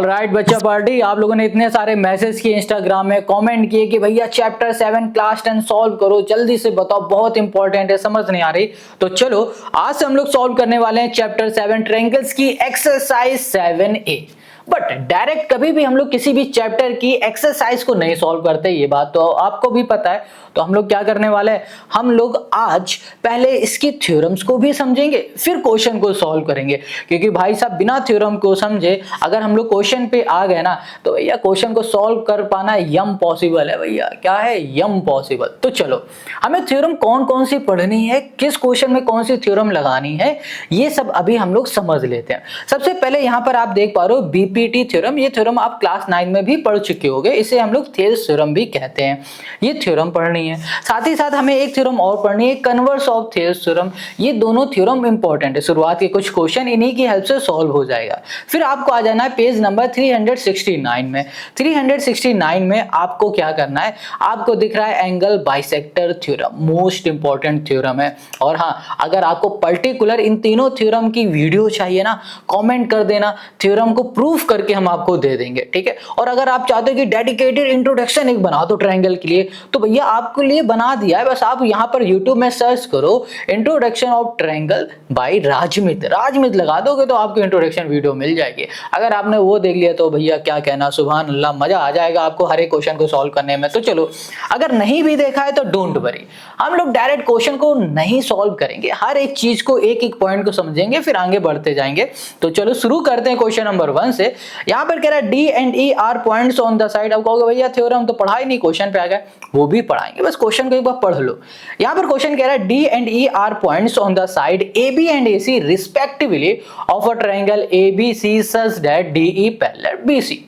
Alright बच्चा party, आप लोगों ने इतने सारे मैसेज किए, इंस्टाग्राम में कमेंट किए कि भैया चैप्टर 7 क्लास 10 सॉल्व करो, जल्दी से बताओ, बहुत इंपॉर्टेंट है, समझ नहीं आ रही। तो चलो आज से हम लोग सॉल्व करने वाले हैं चैप्टर 7 ट्रायंगल्स की एक्सरसाइज 7A। बट डायरेक्ट कभी भी हम लोग किसी भी चैप्टर की एक्सरसाइज को नहीं सॉल्व करते, ये बात तो आपको भी पता है। तो हम लोग क्या करने वाले हैं, हम लोग आज पहले इसकी थ्योरम्स को भी समझेंगे, फिर क्वेश्चन को सॉल्व करेंगे। क्योंकि भाई साहब बिना थ्योरम को समझे अगर हम लोग क्वेश्चन पे आ गए ना, तो भैया क्वेश्चन को सॉल्व कर पाना यम पॉसिबल है। भैया क्या है, यम पॉसिबल। तो चलो हमें थ्योरम कौन कौन सी पढ़नी है, किस क्वेश्चन में कौन सी थ्योरम लगानी है, ये सब अभी हम लोग समझ लेते हैं। सबसे पहले यहाँ पर आप देख पा रहे हो बीपीटी थ्योरम। ये थ्योरम आप क्लास 9 में भी पढ़ चुके होंगे, इसे हम लोग थेल्स थ्योरम भी कहते हैं। ये थ्योरम पढ़नी है, साथ ही साथ हमें एक थ्योरम और पढ़नी है, कन्वर्स ऑफ थेल्स थ्योरम। ये दोनों थ्योरम इंपॉर्टेंट है, शुरुआत के कुछ क्वेश्चन इन्हीं की हेल्प से सॉल्व हो जाएगा। फिर आपको आ जाना है पेज नंबर 369 में। 369 में आपको क्या करना है, आपको दिख रहा है angle bisector theorem, most important theorem है। और हाँ, अगर आपको पर्टिकुलर इन तीनों थ्योरम की वीडियो चाहिए ना, कमेंट कर देना, थ्योरम को प्रूफ करके हम आपको दे देंगे, ठीक है। और अगर आप चाहते हो कि डेडिकेटेड इंट्रोडक्शन एक बना दो ट्रायंगल के लिए, तो भैया आपके लिए बना दिया है। बस आप यहाँ पर यूट्यूब में सर्च करो इंट्रोडक्शन ऑफ ट्रायंगल बाय राजमित, राजमित लगा दोगे तो आपको इंट्रोडक्शन वीडियो मिल जाएगी। अगर आपने वो देख लिया तो भैया क्या कहना, सुभान अल्लाह, मजा आ जाएगा आपको हर एक क्वेश्चन को सॉल्व करने में। तो चलो, अगर नहीं भी देखा है तो डोंट वरी, हम लोग डायरेक्ट क्वेश्चन को नहीं सॉल्व करेंगे, हर एक चीज को एक एक पॉइंट को समझेंगे, फिर आगे बढ़ते जाएंगे। तो चलो शुरू करते हैं क्वेश्चन नंबर 1 से। यहाँ पर कह रहा है D and E are points on the side. अब कहोगे भैया थ्योरम तो पढ़ा ही नहीं, क्वेश्चन पे आ गए, वो भी पढ़ाएंगे, बस क्वेश्चन को एक बार पढ़ लो। यहाँ पर क्वेश्चन कह रहा है D and E are points on the side A B and A C respectively of a triangle A B C such that D E parallel B C.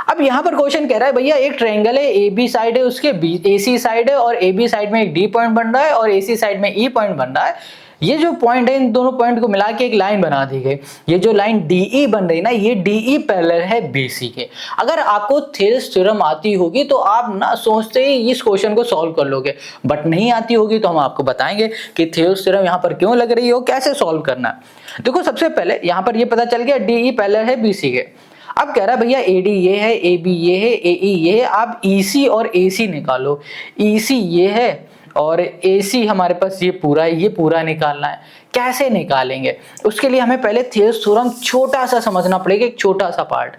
अब यहाँ पर क्वेश्चन कह रहा है भैया एक ट्रायंगल है, ए बी साइड है, उसके ए सी साइड है, और ए बी साइड में एक डी पॉइंट बन रहा है और ए सी साइड में ई पॉइंट बन रहा है। ये जो पॉइंट है, इन दोनों पॉइंट को मिला के एक लाइन बना दी गई। ये जो लाइन डीई बन रही ना, ये डीई पैरेलल है बीसी के। अगर आपको थेल्स थ्योरम आती होगी तो आप ना सोचते ही इस क्वेश्चन को सॉल्व कर लोगे, बट नहीं आती होगी तो हम आपको बताएंगे कि थेल्स थ्योरम यहाँ पर क्यों लग रही हो, कैसे सॉल्व करना है। देखो सबसे पहले यहाँ पर ये पता चल गया डीई पैरेलल है बीसी के। अब कह रहा है भैया एडी ये है, ए बी ये है, एई ये है, आप ईसी और एसी निकालो। ईसी ये है और AC हमारे पास ये पूरा है, ये पूरा निकालना है। कैसे निकालेंगे, उसके लिए हमें पहले थेल्स थ्योरम छोटा सा समझना पड़ेगा, एक छोटा सा पार्ट।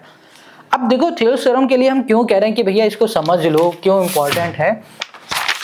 अब देखो थेल्स थ्योरम के लिए हम क्यों कह रहे हैं कि भैया इसको समझ लो, क्यों इंपॉर्टेंट है।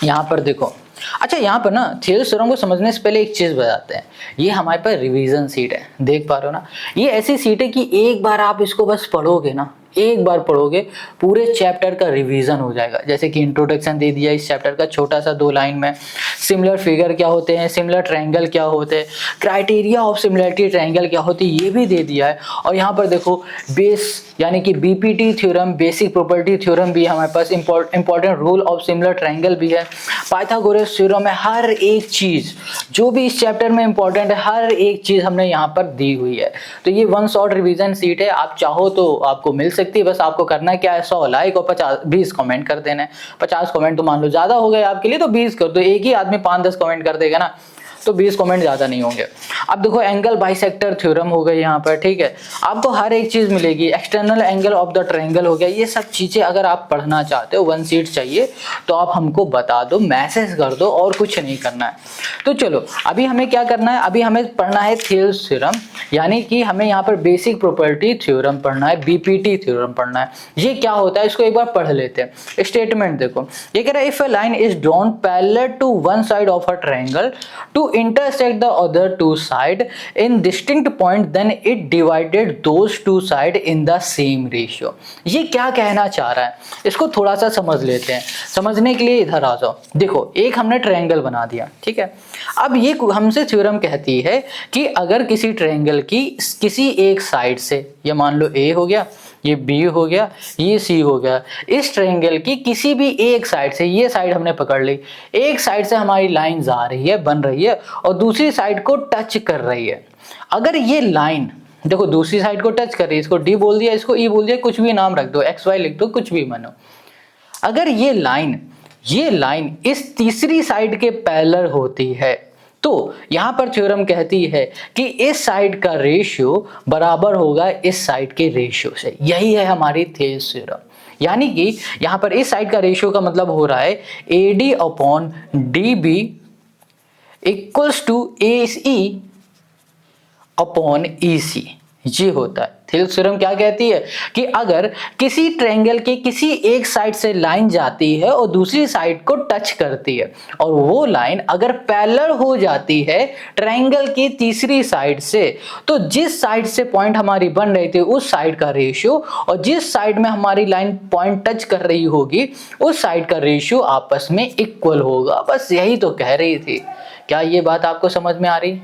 यहाँ पर देखो, अच्छा यहाँ पर ना थेल्स थ्योरम को समझने से पहले एक चीज बताते हैं। ये हमारे पास रिवीजन सीट है, देख पा रहे हो ना, ये ऐसी सीट है कि एक बार आप इसको बस पढ़ोगे ना, एक बार पढ़ोगे पूरे चैप्टर का रिवीजन हो जाएगा। जैसे कि इंट्रोडक्शन दे दिया इस चैप्टर का छोटा सा 2 लाइन में, सिमिलर फिगर क्या होते हैं, सिमिलर ट्रायंगल क्या होते हैं, क्राइटेरिया ऑफ सिमिलरिटी ट्रायंगल क्या होती है, ये भी दे दिया है। और यहाँ पर देखो बेस यानी कि BPT theorem, basic property theorem भी है हमारे पास, important rule of similar triangle भी है, पाइथागोरस थ्योरम है। हर एक चीज जो भी इस चैप्टर में इंपॉर्टेंट है, हर एक चीज हमने यहाँ पर दी हुई है। तो ये 1 शॉट रिवीजन सीट है, आप चाहो तो आपको मिल सकती है। बस आपको करना क्या है, 100 लाइक और 20 कमेंट कर देना है। 50 कमेंट तो मान लो ज्यादा हो गए आपके लिए, तो 20 कर दो। एक ही आदमी 5-10 कमेंट कर देगा ना, तो 20 कमेंट ज्यादा नहीं होंगे। अब देखो एंगल बाइसेक्टर थ्योरम हो गई यहाँ पर, ठीक है। आपको हर एक चीज मिलेगी, external angle of the triangle हो गया। ये सब चीजें अगर आप पढ़ना चाहते हो, 1 सीट चाहिए तो आप हमको बता दो, मैसेज कर दो, और कुछ नहीं करना है। तो चलो अभी हमें क्या करना है, अभी हमें पढ़ना है थेल्स थ्योरम, यानी कि हमें यहाँ पर बेसिक प्रॉपर्टी थ्योरम पढ़ना है, बीपीटी थ्योरम पढ़ना है। ये क्या होता है इसको एक बार पढ़ लेते हैं। स्टेटमेंट देखो, ये कह रहा है if a line is drawn parallel to one side of a triangle to intersect the other two side in distinct point, then it divided those two side in the same ratio। ये क्या कहना चाह रहा है, इसको थोड़ा सा समझ लेते हैं। समझने के लिए इधर आ जाओ। देखो एक हमने ट्रायंगल बना दिया, ठीक है। अब ये हमसे थ्योरम कहती है कि अगर किसी ट्रायंगल की किसी एक साइड से, ये मान लो A हो गया, ये B हो गया, ये C हो गया, इस ट्रायंगल की किसी भी एक साइड से, ये साइड हमने पकड़ ली, एक साइड से हमारी लाइन आ रही है, बन रही है, और दूसरी साइड को टच कर रही है। अगर ये लाइन देखो दूसरी साइड को टच कर रही है, इसको D बोल दिया, इसको E बोल दिया, कुछ भी नाम रख दो, XY लिख दो, कुछ भी मानो। अगर ये लाइन इस तीसरी साइड के पैरेलल होती है, तो यहाँ पर थ्योरम कहती है कि इस साइड का रेशियो बराबर होगा इस साइड के रेशियो से। यही है हमारी थेल्स थ्योरम। यानी कि यहाँ पर इस साइड का रेशियो का मतलब हो रहा है AD upon DB equals to AC upon EC। ये होता है थेल्स थ्योरम। क्या कहती है कि अगर किसी ट्रायंगल के किसी एक साइड से लाइन जाती है और दूसरी साइड को टच करती है और वो लाइन अगर पैरेलल हो जाती है ट्रायंगल की तीसरी साइड से, तो जिस साइड से पॉइंट हमारी बन रही थी उस साइड का रेशियो और जिस साइड में हमारी लाइन पॉइंट टच कर रही होगी उस साइड का रेशियो आपस में इक्वल होगा। बस यही तो कह रही थी। क्या ये बात आपको समझ में आ रही?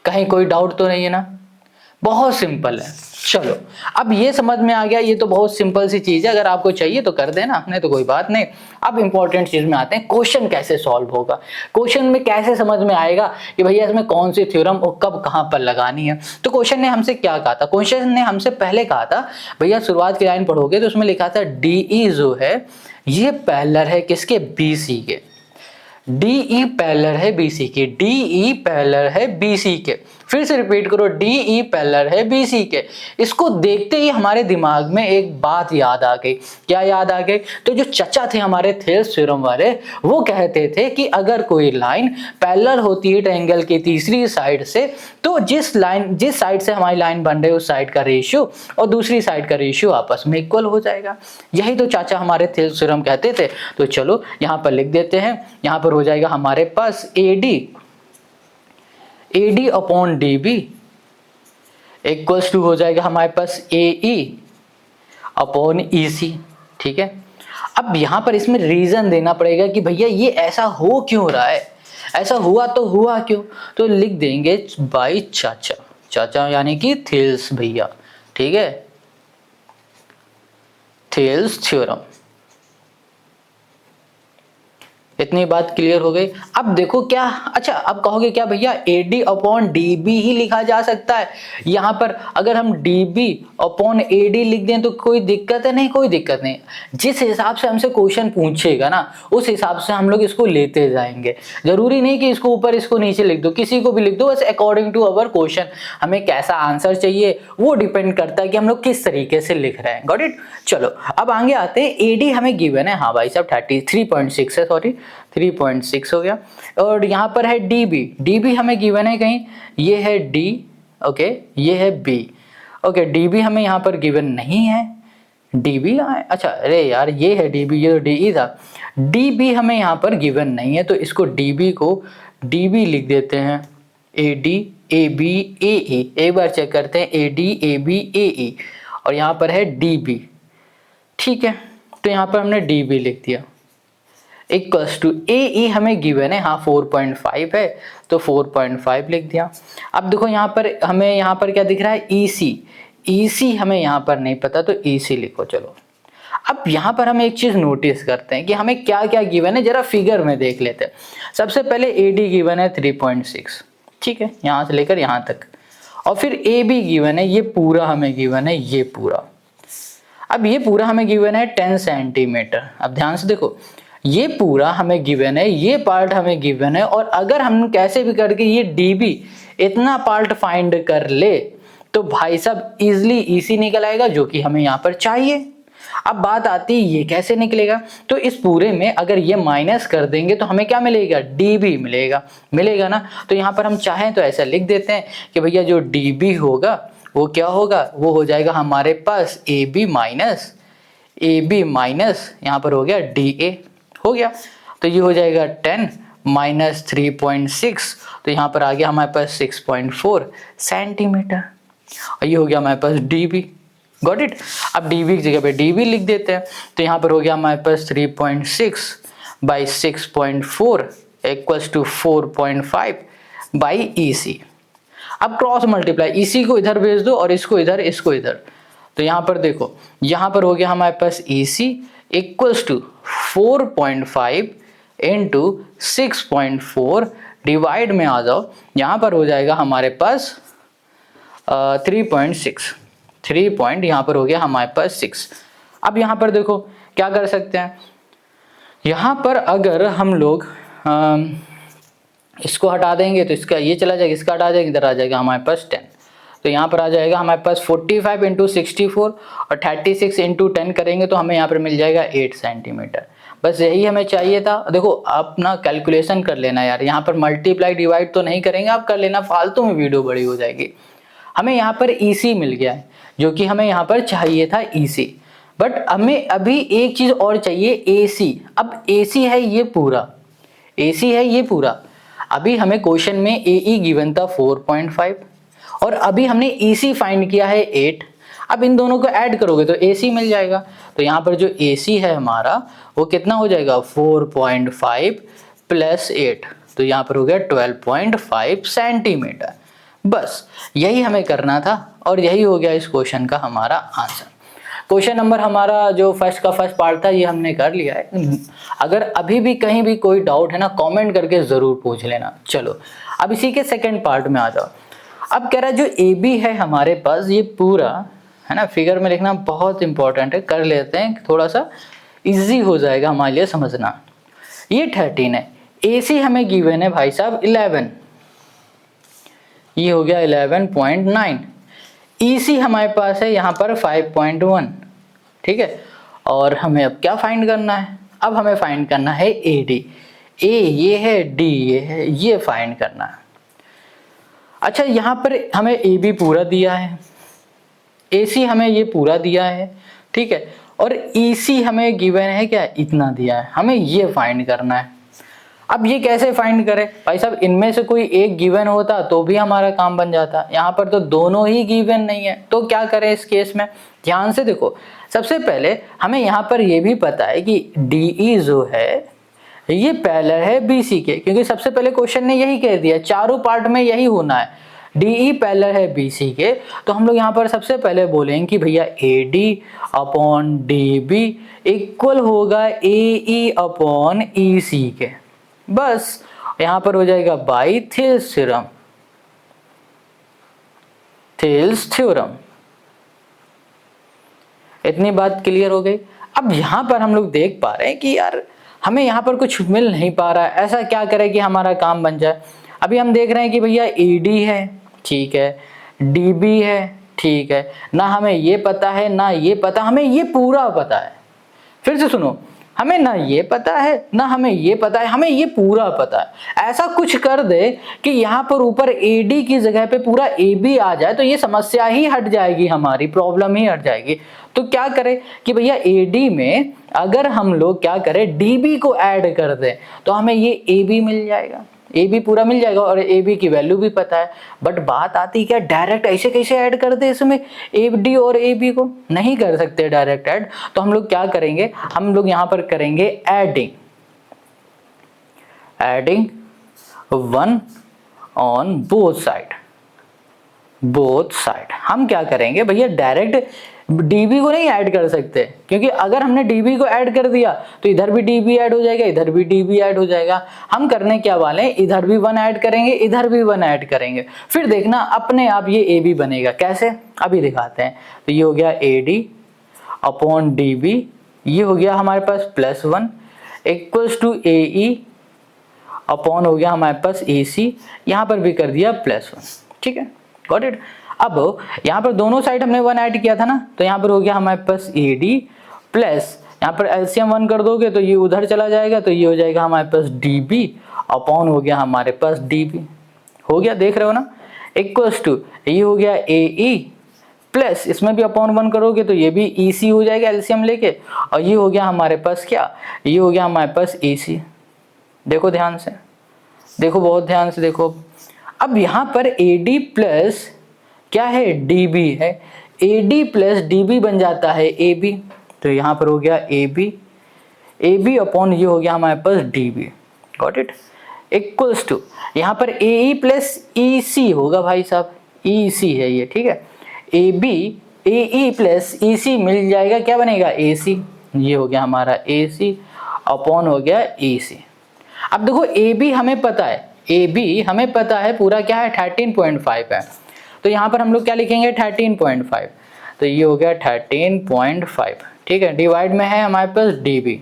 कहीं कोई डाउट तो नहीं है ना? बहुत सिंपल है। चलो अब ये समझ में आ गया, ये तो बहुत सिंपल सी चीज है, अगर आपको चाहिए तो कर देना, नहीं तो कोई बात नहीं। अब इंपॉर्टेंट चीज में आते हैं, क्वेश्चन कैसे सॉल्व होगा। क्वेश्चन में कैसे समझ में आएगा कि भैया इसमें कौन सी थ्योरम और कब कहां पर लगानी है। तो क्वेश्चन ने हमसे क्या कहा था? क्वेश्चन ने हमसे पहले कहा था भैया शुरुआत की लाइन पढ़ोगे तो उसमें लिखा था DE जो है ये पैरेलल है किसके? BC के। DE पैरेलल है BC के, DE पैरेलल है BC के। फिर से रिपीट करो, DE पैरेलल है BC के। इसको देखते ही हमारे दिमाग में एक बात याद आ गई। क्या याद आ गई? तो जो चचा थे हमारे थेल्स थ्योरम वाले, वो कहते थे कि अगर कोई लाइन पैरेलल होती है ट्रायंगल की तीसरी साइड से, तो जिस साइड से हमारी लाइन बन रही है उस साइड का रेशियो और दूसरी साइड का रेशियो आपस में इक्वल हो जाएगा। यही तो चाचा हमारे थेल्स थ्योरम कहते थे। तो चलो यहाँ पर लिख देते हैं। यहाँ पर हो जाएगा हमारे पास AD upon DB equals to हो जाएगा हमारे पास AE अपॉन EC। ठीक है, अब यहां पर इसमें रीजन देना पड़ेगा कि भैया ये ऐसा हो क्यों रहा है, ऐसा हुआ तो हुआ क्यों। तो लिख देंगे बाई चाचा, चाचा यानी कि थेल्स भैया। ठीक है, थेल्स थ्योरम। इतनी बात क्लियर हो गई। अब देखो क्या, अच्छा अब कहोगे क्या भैया AD अपॉन DB ही लिखा जा सकता है? यहाँ पर अगर हम DB अपॉन AD लिख दें तो कोई दिक्कत है? नहीं, कोई दिक्कत नहीं। जिस हिसाब से हमसे क्वेश्चन पूछेगा ना उस हिसाब से हम लोग इसको लेते जाएंगे। जरूरी नहीं कि इसको ऊपर इसको नीचे लिख दो, किसी को भी लिख दो, बस अकॉर्डिंग टू अवर क्वेश्चन हमें कैसा आंसर चाहिए वो डिपेंड करता है कि हम लोग किस तरीके से लिख रहे हैं। Got it. चलो अब आगे आते हैं। AD हमें गिवन है, हाँ भाई साहब 33.6 है, सॉरी 3.6 हो गया। और यहाँ पर है DB हमें गिवन है कहीं, ये है D, ओके ये है B, ओके DB हमें यहाँ पर गिवन नहीं है। DB अच्छा अरे यार ये है DB, ये तो DE था। DB हमें यहाँ पर गिवन नहीं है तो इसको DB को DB लिख देते हैं। AD AB AE, एक बार चेक करते हैं AD AB AE और यहाँ पर है DB। ठीक है, तो यहाँ पर हमने DB लिख दिया इक्वल्स टू AE हमें गिवन है, हाँ 4.5 है तो 4.5 लिख दिया। अब देखो यहाँ पर हमें यहाँ पर क्या दिख रहा है EC हमें यहाँ पर नहीं पता तो EC लिखो। चलो अब यहाँ पर हम एक चीज नोटिस करते हैं कि हमें क्या क्या गिवन है, जरा फिगर में देख लेते हैं। सबसे पहले AD गिवन है 3.6, ठीक है यहाँ से लेकर यहाँ तक, और फिर AB गिवन है, ये पूरा हमें गिवन है, ये पूरा। अब ये पूरा हमें गिवन है 10 सेंटीमीटर। अब ध्यान से देखो, ये पूरा हमें गिवन है, ये पार्ट हमें गिवन है, और अगर हम कैसे भी करके ये DB इतना पार्ट फाइंड कर ले तो भाई साहब इजिली EC निकल आएगा जो कि हमें यहाँ पर चाहिए। अब बात आती है ये कैसे निकलेगा, तो इस पूरे में अगर ये माइनस कर देंगे तो हमें क्या मिलेगा, DB मिलेगा ना। तो यहाँ पर हम चाहें तो ऐसा लिख देते हैं कि भैया जो DB होगा वो क्या होगा, वो हो जाएगा हमारे पास AB माइनस यहाँ पर हो गया DA हो गया। तो ये हो जाएगा 10 माइनस 3.6, तो यहाँ पर आ गया हमारे पास 6.4 सेंटीमीटर, और ये हो गया हमारे पास DB। Got it. अब DB की जगह पे DB लिख देते हैं, तो यहाँ पर हो गया हमारे पास 3.6 by 6.4 equals to 4.5 by EC। अब क्रॉस मल्टीप्लाई, EC को इधर भेज दो और इसको इधर, इसको इधर। तो यहाँ पर देखो, यहाँ पर हो गया हमारे पास EC equals to 4.5 into 6.4, divide में आ जाओ, यहाँ पर हो जाएगा हमारे पास 3 पॉइंट यहाँ पर हो गया हमारे पास 6। अब यहाँ पर देखो क्या कर सकते हैं, यहाँ पर अगर हम लोग इसको हटा देंगे तो इसका ये चला जाएगा, इसका हटा जाएगा, इधर आ जाएगा हमारे पास 10। तो यहाँ पर आ जाएगा हमारे पास 45 इंटू 64 और 36 इंटू 10 करेंगे तो हमें यहाँ पर मिल जाएगा 8 सेंटीमीटर। बस यही हमें चाहिए था। देखो आप ना कैलकुलेशन कर लेना यार, यहाँ पर मल्टीप्लाई डिवाइड तो नहीं करेंगे, आप कर लेना, फालतू में वीडियो बड़ी हो जाएगी। हमें यहाँ पर EC मिल गया है जो कि हमें यहाँ पर चाहिए था EC, बट हमें अभी एक चीज और चाहिए AC। अब AC है ये पूरा, AC है ये पूरा। अभी हमें क्वेश्चन में AE गिवन था 4.5 और अभी हमने EC फाइंड किया है 8। अब इन दोनों को ऐड करोगे तो AC मिल जाएगा। तो यहाँ पर जो AC है हमारा वो कितना हो जाएगा 4.5 प्लस 8, तो यहाँ पर हो गया 12.5 सेंटीमीटर। बस यही हमें करना था और यही हो गया इस क्वेश्चन का हमारा आंसर। क्वेश्चन नंबर हमारा जो फर्स्ट का फर्स्ट पार्ट था ये हमने कर लिया है। अगर अभी भी कहीं भी कोई डाउट है ना कमेंट करके ज़रूर पूछ लेना। चलो अब इसी के सेकंड पार्ट में आ जाओ। अब कह रहा है जो AB है हमारे पास ये पूरा है ना, फिगर में लिखना बहुत इंपॉर्टेंट है, कर लेते हैं थोड़ा सा इजी हो जाएगा हमारे लिए समझना। ये 13 है, AC हमें गिवन है भाई साहब 11, ये हो गया 11.9। EC हमारे पास है यहाँ पर 5.1, ठीक है। और हमें अब क्या फाइंड करना है, अब हमें फाइंड करना है AD। A ये है, D ये है, ये फाइंड करना है। अच्छा यहाँ पर हमें AB पूरा दिया है, AC हमें ये पूरा दिया है, ठीक है, और EC हमें गिवन है क्या, इतना दिया है, हमें ये फाइंड करना है। अब ये कैसे फाइंड करें भाई साहब, इनमें से कोई एक गिवन होता तो भी हमारा काम बन जाता, यहाँ पर तो दोनों ही गिवन नहीं है, तो क्या करें इस केस में। ध्यान से देखो, सबसे पहले हमें यहाँ पर ये भी पता है कि DE जो है ये पैरेलल है BC के, क्योंकि सबसे पहले क्वेश्चन ने यही कह दिया, चारों पार्ट में यही होना है, DE पैरेलल है BC के। तो हम लोग यहाँ पर सबसे पहले बोलेंगे कि भैया AD अपॉन DB इक्वल होगा AE अपॉन EC के। बस यहाँ पर हो जाएगा बाई थिल्स थ्योरम। इतनी बात क्लियर हो गई। अब यहाँ पर हम लोग देख पा रहे हैं कि यार हमें यहाँ पर कुछ मिल नहीं पा रहा है, ऐसा क्या करें कि हमारा काम बन जाए। अभी हम देख रहे हैं कि भैया AD है, ठीक है, DB है, ठीक है, ना हमें ये पता है ना ये पता, हमें ये पूरा पता है। फिर से सुनो, हमें ना ये पता है ना हमें ये पता है, हमें ये पूरा पता है। ऐसा कुछ कर दे कि यहाँ पर ऊपर AD की जगह पे पूरा AB आ जाए तो ये समस्या ही हट जाएगी, हमारी प्रॉब्लम ही हट जाएगी। तो क्या करें कि भैया AD में अगर हम लोग क्या करें DB को ऐड कर दें तो हमें ये AB मिल जाएगा, AB पूरा मिल जाएगा और AB की वैल्यू भी पता है। बट बात आती क्या, डायरेक्ट ऐसे कैसे ऐड कर दे इसमें AD और AB को, नहीं कर सकते डायरेक्ट ऐड। तो हम लोग क्या करेंगे, हम लोग यहाँ पर करेंगे एडिंग 1 ऑन बोथ साइड। हम क्या करेंगे भैया, डायरेक्ट DB को नहीं ऐड कर सकते, क्योंकि अगर हमने DB को ऐड कर दिया तो इधर भी DB ऐड हो जाएगा, इधर भी DB ऐड हो जाएगा। हम करने क्या वाले हैं, इधर भी 1 ऐड करेंगे, इधर भी 1 ऐड करेंगे, फिर देखना अपने आप ये AB बनेगा। कैसे, अभी दिखाते हैं। तो ये हो गया AD अपॉन DB, ये हो गया हमारे पास +1 इक्वल्स टू AE अपॉन हो गया हमारे पास AC, यहाँ पर भी कर दिया +1, ठीक है, गॉट इट। अब यहाँ पर दोनों साइड हमने 1 ऐड किया था ना, तो यहाँ पर हो गया हमारे पास AD प्लस यहाँ पर LCM 1 कर दोगे तो ये उधर चला जाएगा, तो ये हो जाएगा हमारे पास DB अपॉन हो गया हमारे पास DB, हो गया, देख रहे हो ना, इक्वल्स टू ये हो गया AE प्लस इसमें भी अपॉन 1 करोगे तो ये भी EC हो जाएगा LCM लेके, और ये हो गया हमारे पास क्या, ये हो गया हमारे पास EC। देखो ध्यान से देखो, बहुत ध्यान से देखो। अब यहाँ पर AD प्लस क्या है, DB है, AD प्लस DB बन जाता है AB, तो यहाँ पर हो गया AB अपॉन ये हो गया हमारे पास DB, got it, equals to यहाँ पर AE प्लस EC होगा भाई साहब, EC है ये, ठीक है, AE प्लस EC मिल जाएगा, क्या बनेगा AC, ये हो गया हमारा AC अपॉन हो गया EC। अब देखो AB हमें पता है पूरा क्या है 13.5 है, तो यहाँ पर हम लोग क्या लिखेंगे 13.5, तो ये हो गया 13.5, ठीक है, डिवाइड में है हमारे पास DB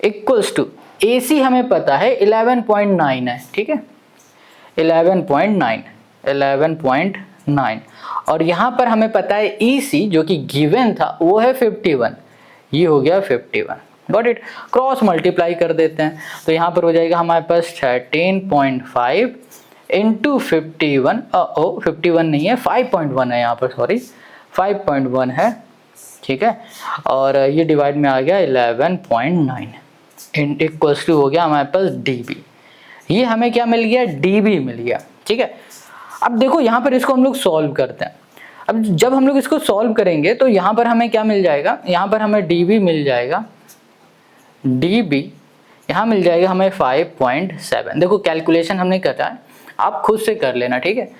इक्वल्स टू AC हमें पता है 11.9 है, ठीक है, 11.9 और यहाँ पर हमें पता है EC जो कि गिवन था वो है 51, ये हो गया 51। Got it. क्रॉस मल्टीप्लाई कर देते हैं तो यहाँ पर हो जाएगा हमारे पास 13.5 इंटू 51, 51 नहीं है 5.1 है यहाँ पर, सॉरी 5.1 है, ठीक है, और ये डिवाइड में आ गया 11.9 इक्वल्स टू हो गया हमारे पास DB। ये हमें क्या मिल गया, DB मिल गया, ठीक है। अब देखो यहाँ पर इसको हम लोग सॉल्व करते हैं। अब जब हम लोग इसको सॉल्व करेंगे तो यहाँ पर हमें क्या मिल जाएगा, यहाँ पर हमें DB मिल जाएगा, DB यहाँ मिल जाएगा हमें 5.7। देखो कैलकुलेशन हमने करा है, आप खुद से कर लेना, ठीक है।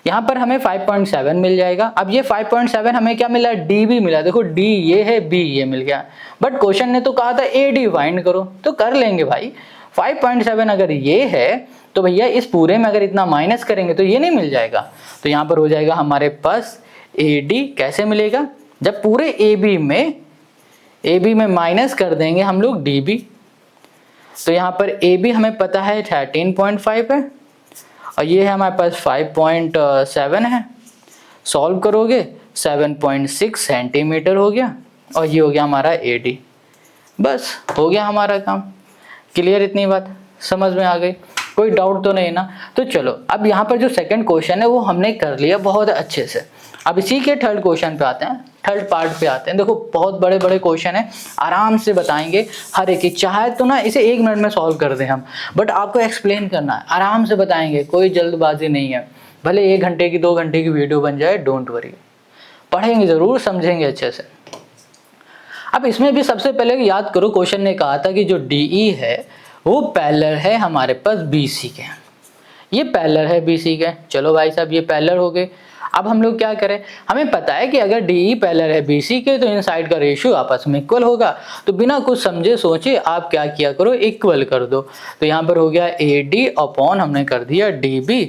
यहाँ पर हमें 5.7 मिल जाएगा। अब ये 5.7 हमें क्या मिला, DB मिला। देखो D ये है, B ये मिल गया, बट क्वेश्चन ने तो कहा था AD फाइंड करो, तो कर लेंगे भाई। 5.7 अगर ये है तो भैया इस पूरे में अगर इतना माइनस करेंगे तो ये नहीं मिल जाएगा। तो यहाँ पर हो जाएगा हमारे पास AD कैसे मिलेगा, जब पूरे AB में माइनस कर देंगे हम लोग DB। तो यहाँ पर AB हमें पता है 13.5 है और ये है हमारे पास 5.7 है। सॉल्व करोगे 7.6 सेंटीमीटर हो गया और ये हो गया हमारा AD। बस हो गया हमारा काम। क्लियर, इतनी बात समझ में आ गई, कोई डाउट तो नहीं ना। तो चलो अब यहाँ पर जो सेकंड क्वेश्चन है वो हमने कर लिया बहुत अच्छे से। अब इसी के थर्ड क्वेश्चन पे आते हैं, थर्ड पार्ट पे आते हैं। देखो बहुत बड़े बड़े क्वेश्चन है, आराम से बताएंगे हर एक। चाहे तो ना इसे 1 मिनट में सॉल्व कर दें हम, बट आपको एक्सप्लेन करना है, आराम से बताएंगे, कोई जल्दबाजी नहीं है। भले 1 घंटे की 2 घंटे की वीडियो बन जाए, डोंट वरी, पढ़ेंगे जरूर, समझेंगे अच्छे से। अब इसमें भी सबसे पहले याद करो, क्वेश्चन ने कहा था कि जो DE है वो पैरेलल है हमारे पास BC के, ये पैरेलल है BC के। चलो भाई साहब ये पैरेलल हो गए। अब हम लोग क्या करें, हमें पता है कि अगर DE पैरेलल है BC के तो इन साइड का रेशियो आपस में इक्वल होगा। तो बिना कुछ समझे सोचे आप क्या किया करो, इक्वल कर दो। तो यहाँ पर हो गया AD अपॉन हमने कर दिया DB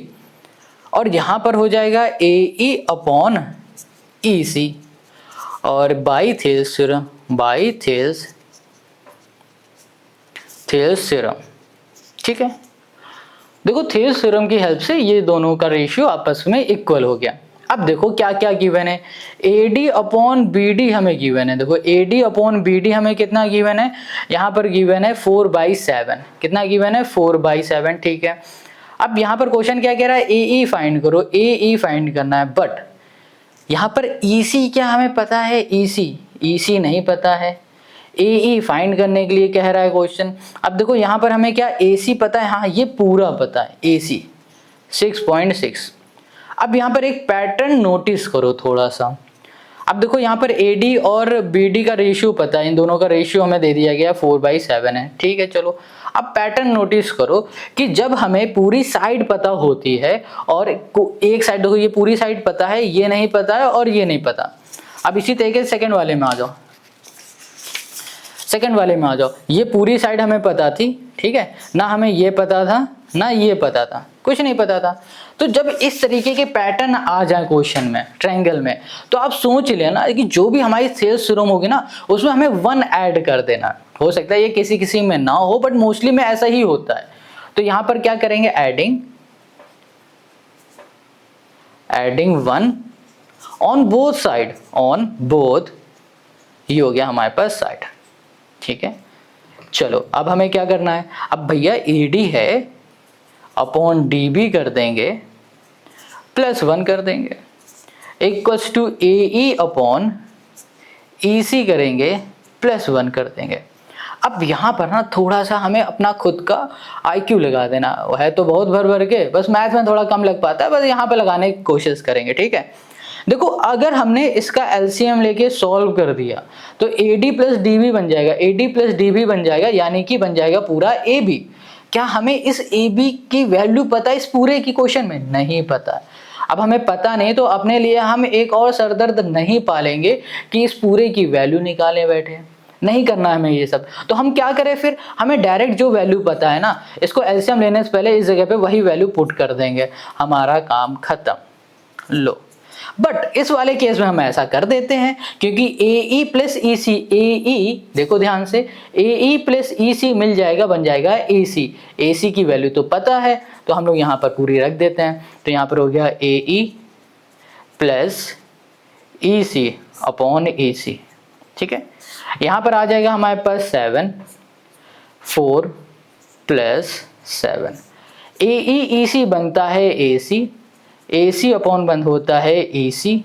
और यहाँ पर हो जाएगा AE अपॉन EC और बाई थेल्स थ्योरम, ठीक है। देखो थेल्स थ्योरम की हेल्प से ये दोनों का रेशियो आपस में इक्वल हो गया। अब देखो क्या क्या गिवन है, AD अपॉन BD हमें गिवन है। देखो AD अपॉन BD हमें कितना गिवन है, यहाँ पर गिवन है 4/7। कितना गिवन है, 4/7, ठीक है। अब यहाँ पर क्वेश्चन क्या कह रहा है, AE फाइंड करो, AE फाइंड करना है, बट यहाँ पर EC क्या हमें पता है, EC नहीं पता है। AE फाइंड करने के लिए कह रहा है क्वेश्चन। अब देखो यहाँ पर हमें क्या AC पता है, हाँ ये पूरा पता है, AC 6.6। अब यहाँ पर एक पैटर्न नोटिस करो थोड़ा सा। अब देखो यहाँ पर AD और BD का रेशियो पता है, इन दोनों का रेशियो हमें दे दिया गया 4/7 है, ठीक है। चलो अब पैटर्न नोटिस करो कि जब हमें पूरी साइड पता होती है और एक साइड, देखो ये पूरी साइड पता है, ये नहीं पता है और ये नहीं पता। अब इसी तरीके से सेकंड वाले में आ जाओ, सेकंड वाले में आ जाओ। ये पूरी साइड हमें पता थी, ठीक है, ना हमें ये पता था ना ये पता था, कुछ नहीं पता था। तो जब इस तरीके के पैटर्न आ जाए क्वेश्चन में, ट्रायंगल में, तो आप सोच लेना कि जो भी हमारी थेल्स थ्योरम होगी ना उसमें हमें 1 ऐड कर देना। हो सकता है ये किसी किसी में ना हो, बट मोस्टली में ऐसा ही होता है। तो यहाँ पर क्या करेंगे, adding 1 on both side, on both, ये हो गया हमारे पास साइड, ठीक है। चलो अब हमें क्या करना है, अब भैया AD है अपॉन DB कर देंगे +1 कर देंगे equals to AE upon EC करेंगे +1 कर देंगे। अब यहाँ पर ना थोड़ा सा हमें अपना खुद का IQ लगा देना, है तो बहुत भर भर के, बस मैथ में थोड़ा कम लग पाता है, बस यहाँ पे लगाने की कोशिश करेंगे, ठीक है। देखो अगर हमने इसका LCM लेके सॉल्व कर दिया तो AD प्लस DB बन जाएगा, AD प्लस DB बन जाएगा, यानी कि बन जाएगा पूरा AB। क्या हमें इस AB की वैल्यू पता है इस पूरे की क्वेश्चन में? नहीं पता। अब हमें पता नहीं तो अपने लिए हम एक और सरदर्द नहीं पालेंगे कि इस पूरे की वैल्यू निकाले बैठे, नहीं करना हमें ये सब। तो हम क्या करें फिर, हमें डायरेक्ट जो वैल्यू पता है ना, इसको LCM लेने से पहले इस जगह पे वही वैल्यू पुट कर देंगे, हमारा काम खत्म। लो बट इस वाले केस में हम ऐसा कर देते हैं क्योंकि AE प्लस EC, AE देखो ध्यान से, AE प्लस EC मिल जाएगा, बन जाएगा AC। AC की वैल्यू तो पता है तो हम लोग यहाँ पर पूरी रख देते हैं। तो यहाँ पर हो गया AE plus EC upon AC, ठीक है। यहाँ पर आ जाएगा हमारे पास 7, 4 प्लस 7, AE EC बनता है AC, AC अपॉन बंद होता है EC,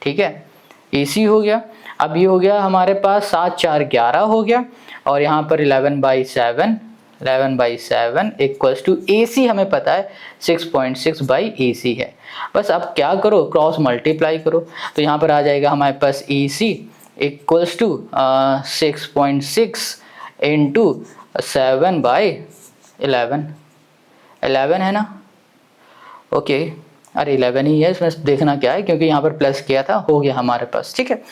ठीक है। AC हो गया। अब ये हो गया हमारे पास 7 4 11 हो गया, और यहाँ पर 11/7 इक्वल्स टू AC हमें पता है 6.6/AC है। बस अब क्या करो, क्रॉस मल्टीप्लाई करो। तो यहाँ पर आ जाएगा हमारे पास EC इक्वल्स टू 6.6 इंटू 7/11, 11 है ना, ओके। अरे 11 ही है, इसमें देखना क्या है क्योंकि यहाँ पर प्लस किया था, हो गया हमारे पास, ठीक है।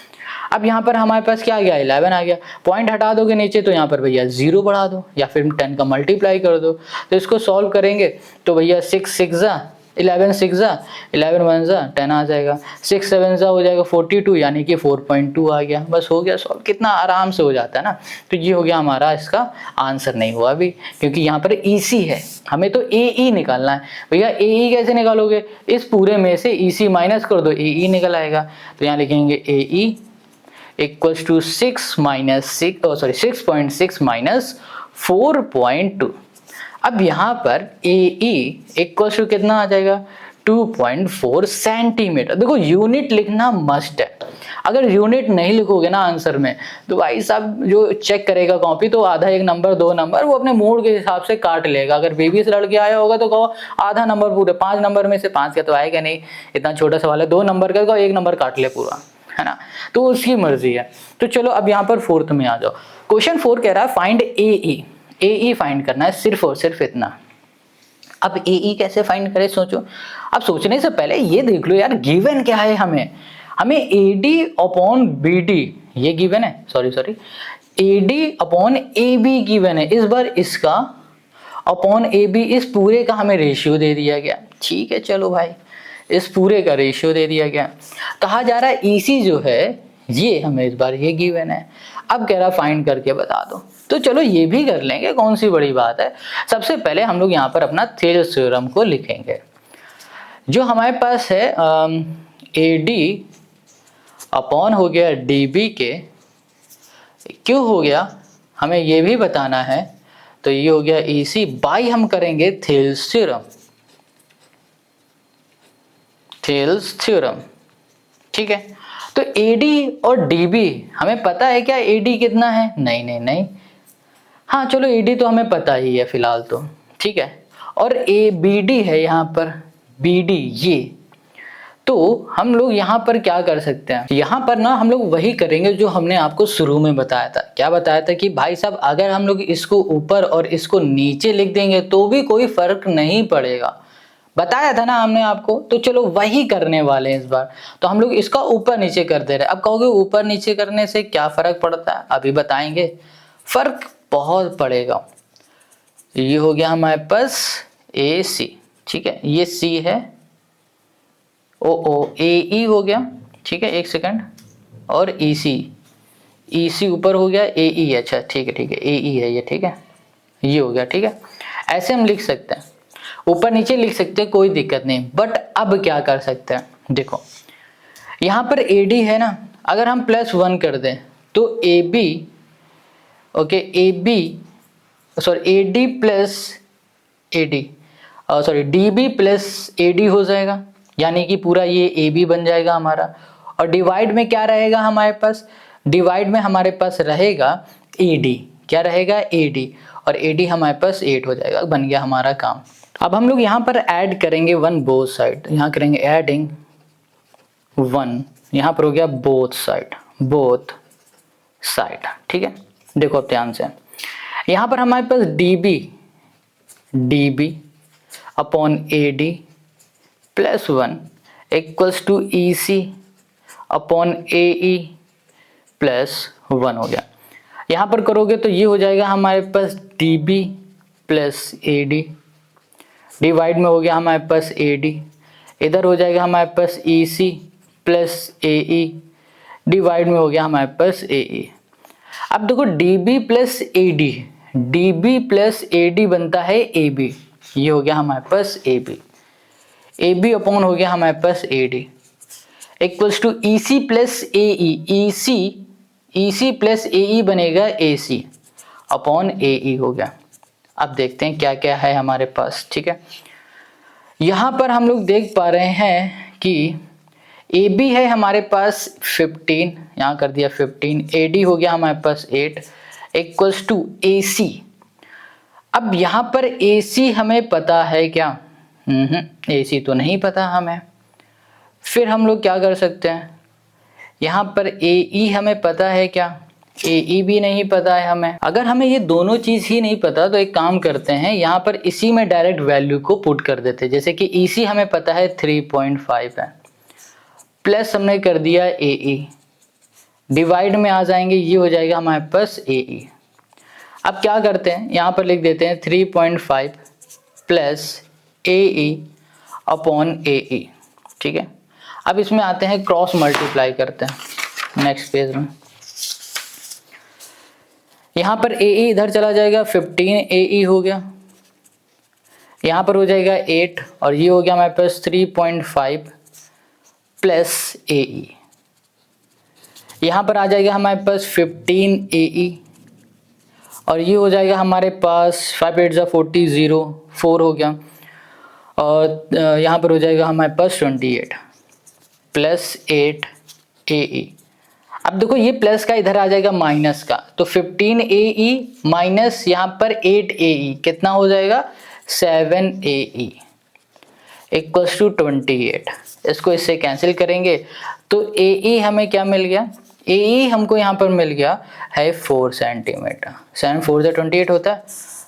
अब यहाँ पर हमारे पास क्या आ गया, 11 आ गया। पॉइंट हटा दोगे नीचे तो यहाँ पर भैया 0 बढ़ा दो या फिर 10 का मल्टीप्लाई कर दो। तो इसको सॉल्व करेंगे तो भैया 6 6 जा 11, 6 जा 11, 1 जा 10 आ जाएगा, 6 7 जा हो जाएगा 42, यानी कि 4.2 आ गया। बस हो गया सॉल्व, कितना आराम से हो जाता है ना। तो ये हो गया हमारा, इसका आंसर नहीं हुआ अभी क्योंकि यहाँ पर EC है, हमें तो AE निकालना है। भैया AE कैसे निकालोगे, इस पूरे में से EC माइनस कर दो, AE निकल आएगा। तो यहाँ लिखेंगे AE इक्वल्स टू 6.6 माइनस 4.2। अब यहाँ पर AE इक्वल्स टू कितना आ जाएगा, 2.4 सेंटीमीटर। देखो यूनिट लिखना मस्ट है, अगर यूनिट नहीं लिखोगे ना आंसर में तो भाई साहब जो चेक करेगा कॉपी तो आधा 1 नंबर 2 नंबर वो अपने मूड के हिसाब से काट लेगा। अगर बीबी से लड़के आया होगा तो कहो आधा नंबर पूरे, 5 नंबर में से 5 का तो आएगा नहीं, इतना छोटा सवाल है। 2 नंबर का कहो 1 नंबर काट ले पूरा, है ना, तो उसकी मर्जी है। तो चलो अब यहाँ पर 4th में आ जाओ। क्वेश्चन 4 कह रहा है फाइंड AE, AE फाइंड करना है सिर्फ और सिर्फ इतना। अब AE कैसे फाइंड करें, सोचो। अब सोचने से पहले ये देख लो यार गिवन क्या है, हमें AD अपॉन BD ये गिवन है, sorry AD upon AB given है। इस बार इसका अपॉन AB, इस पूरे का हमें रेशियो दे दिया गया, ठीक है। चलो भाई इस पूरे का रेशियो दे दिया गया। कहा जा रहा है EC जो है ये हमें इस बार ये गिवन है। अब कह रहा फाइंड करके बता दो, तो चलो ये भी कर लेंगे, कौन सी बड़ी बात है। सबसे पहले हम लोग यहाँ पर अपना थेल्स थ्योरम को लिखेंगे। जो हमारे पास है AD अपॉन हो गया DB के, क्यों हो गया हमें ये भी बताना है। तो ये हो गया EC बाई हम करेंगे थेल्स थ्योरम, ठीक है। तो AD और DB हमें पता है क्या, AD कितना है, नहीं, हाँ चलो AD तो हमें पता ही है फिलहाल तो, ठीक है। और BD है यहाँ पर, BD ये, तो हम लोग यहाँ पर क्या कर सकते हैं, यहाँ पर ना हम लोग वही करेंगे जो हमने आपको शुरू में बताया था। क्या बताया था कि भाई साहब अगर हम लोग इसको ऊपर और इसको नीचे लिख देंगे तो भी कोई फर्क नहीं पड़ेगा, बताया था ना हमने आपको। तो चलो वही करने वाले हैं इस बार। तो हम लोग इसका ऊपर नीचे कर दे रहे हैं। अब कहोगे ऊपर नीचे करने से क्या फर्क पड़ता है, अभी बताएंगे। फर्क बहुत पड़ेगा। ये हो गया हमारे पास AC, ठीक है, ये C है, AE हो गया, ठीक है, 1 सेकंड, और EC ऊपर हो गया, AE, अच्छा ठीक है AE है ये, ठीक है, ये हो गया, ठीक है। ऐसे हम लिख सकते हैं, ऊपर नीचे लिख सकते हैं, कोई दिक्कत नहीं। बट अब क्या कर सकते हैं, देखो यहाँ पर AD है ना, अगर हम +1 कर दें तो AB, okay, AD plus AD, sorry DB plus AD हो जाएगा, यानी कि पूरा ये AB बन जाएगा हमारा। और डिवाइड में क्या रहेगा हमारे पास, डिवाइड में हमारे पास रहेगा AD, क्या रहेगा AD, और AD हमारे पास 8 हो जाएगा, बन गया हमारा काम। अब हम लोग यहाँ पर ऐड करेंगे 1 बोथ साइड, यहाँ करेंगे एडिंग 1, यहाँ पर हो गया बोथ साइड, ठीक है। देखो अब ध्यान से, यहाँ पर हमारे पास DB upon AD +1 equals to EC upon AE +1 हो गया। यहाँ पर करोगे तो ये हो जाएगा हमारे पास DB प्लस AD, डिवाइड में हो गया हमारे पास AD, इधर हो जाएगा हमारे पास EC plus A E divide में हो गया हमारे पास ए ई। अब देखो D B plus A D, D B plus A D बनता है ए बी, ये हो गया हमारे पास A B, A B upon हो गया हमारे पास A D equals to E C plus A E, E C plus A E बनेगा ए सी अपॉन ए ई हो गया। अब देखते हैं क्या क्या है हमारे पास, ठीक है। यहाँ पर हम लोग देख पा रहे हैं कि ए बी है हमारे पास 15, यहाँ कर दिया 15, ए डी हो गया हमारे पास 8 इक्वल्स टू ए सी। अब यहाँ पर ए सी हमें पता है क्या? ए सी तो नहीं पता हमें। फिर हम लोग क्या कर सकते हैं, यहाँ पर ए ई हमें पता है क्या? ए ई भी नहीं पता है हमें। अगर हमें ये दोनों चीज़ ही नहीं पता तो एक काम करते हैं, यहाँ पर इसी में डायरेक्ट वैल्यू को पुट कर देते हैं। जैसे कि ई सी हमें पता है 3.5 है, प्लस हमने कर दिया ए ई, डिवाइड में आ जाएंगे, ये हो जाएगा हमारे पास ए ई। अब क्या करते हैं, यहाँ पर लिख देते हैं 3.5 प्लस ए ई अपॉन ए ई, ठीक है। अब इसमें आते हैं क्रॉस मल्टीप्लाई करते हैं नेक्स्ट पेज में। यहाँ पर ए ई इधर चला जाएगा, 15 ए ई हो गया, यहाँ पर हो जाएगा 8 और ये हो गया हमारे पास 3.5 प्लस ए ई। यहाँ पर आ जाएगा हमारे पास 15 ए ई और ये हो जाएगा हमारे पास 5 8 40 0 4 हो गया और यहाँ पर हो जाएगा हमारे पास 28 प्लस 8 ए ई। अब देखो ये प्लस का इधर आ जाएगा माइनस का, तो 15 ए ई माइनस यहाँ पर 8 ए ई कितना हो जाएगा 7 ए ई इक्वल्स टू 28। इसको इससे कैंसिल करेंगे तो ए ई हमें क्या मिल गया, ए ई हमको यहाँ पर मिल गया है 4 सेंटीमीटर। 7 4 से 28 होता है,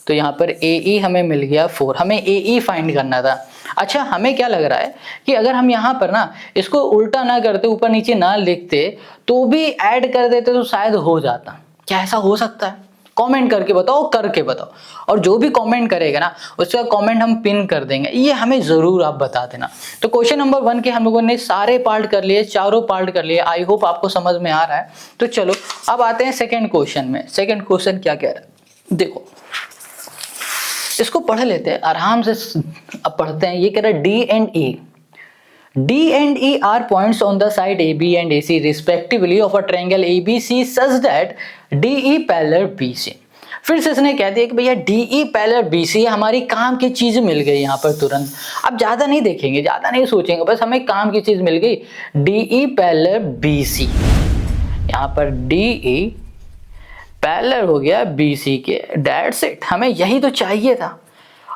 तो यहाँ पर ए ई हमें मिल गया 4। हमें ए ई फाइंड करना था। अच्छा हमें क्या लग रहा है कि अगर हम यहाँ पर ना इसको उल्टा ना करते, ऊपर नीचे ना लिखते, तो भी ऐड कर देते तो शायद हो जाता। क्या ऐसा हो सकता है? कमेंट करके बताओ, करके बताओ। और जो भी कमेंट करेगा ना उसका कमेंट हम पिन कर देंगे, ये हमें ज़रूर आप बता देना। तो क्वेश्चन नंबर 1 के हम लोगों ने सारे पार्ट कर लिए, चारों पार्ट कर लिए। आई होप आपको समझ में आ रहा है। तो चलो अब आते हैं सेकेंड क्वेश्चन में। सेकेंड क्वेश्चन क्या कह रहा है, देखो इसको पढ़ लेते हैं आराम से। अब पढ़ते हैं। ये कह रहा है D and E, D and E are points on the side AB and AC respectively of a triangle ABC such that DE parallel BC। फिर से इसने कह दिया कि भैया DE parallel BC हमारी काम की चीज मिल गई यहाँ पर तुरंत। अब ज्यादा नहीं देखेंगे, ज्यादा नहीं सोचेंगे, बस हमें काम की चीज मिल गई DE parallel BC। यहाँ पर DE parallel हो गया BC के, that's it। हमें यही तो चाहिए था।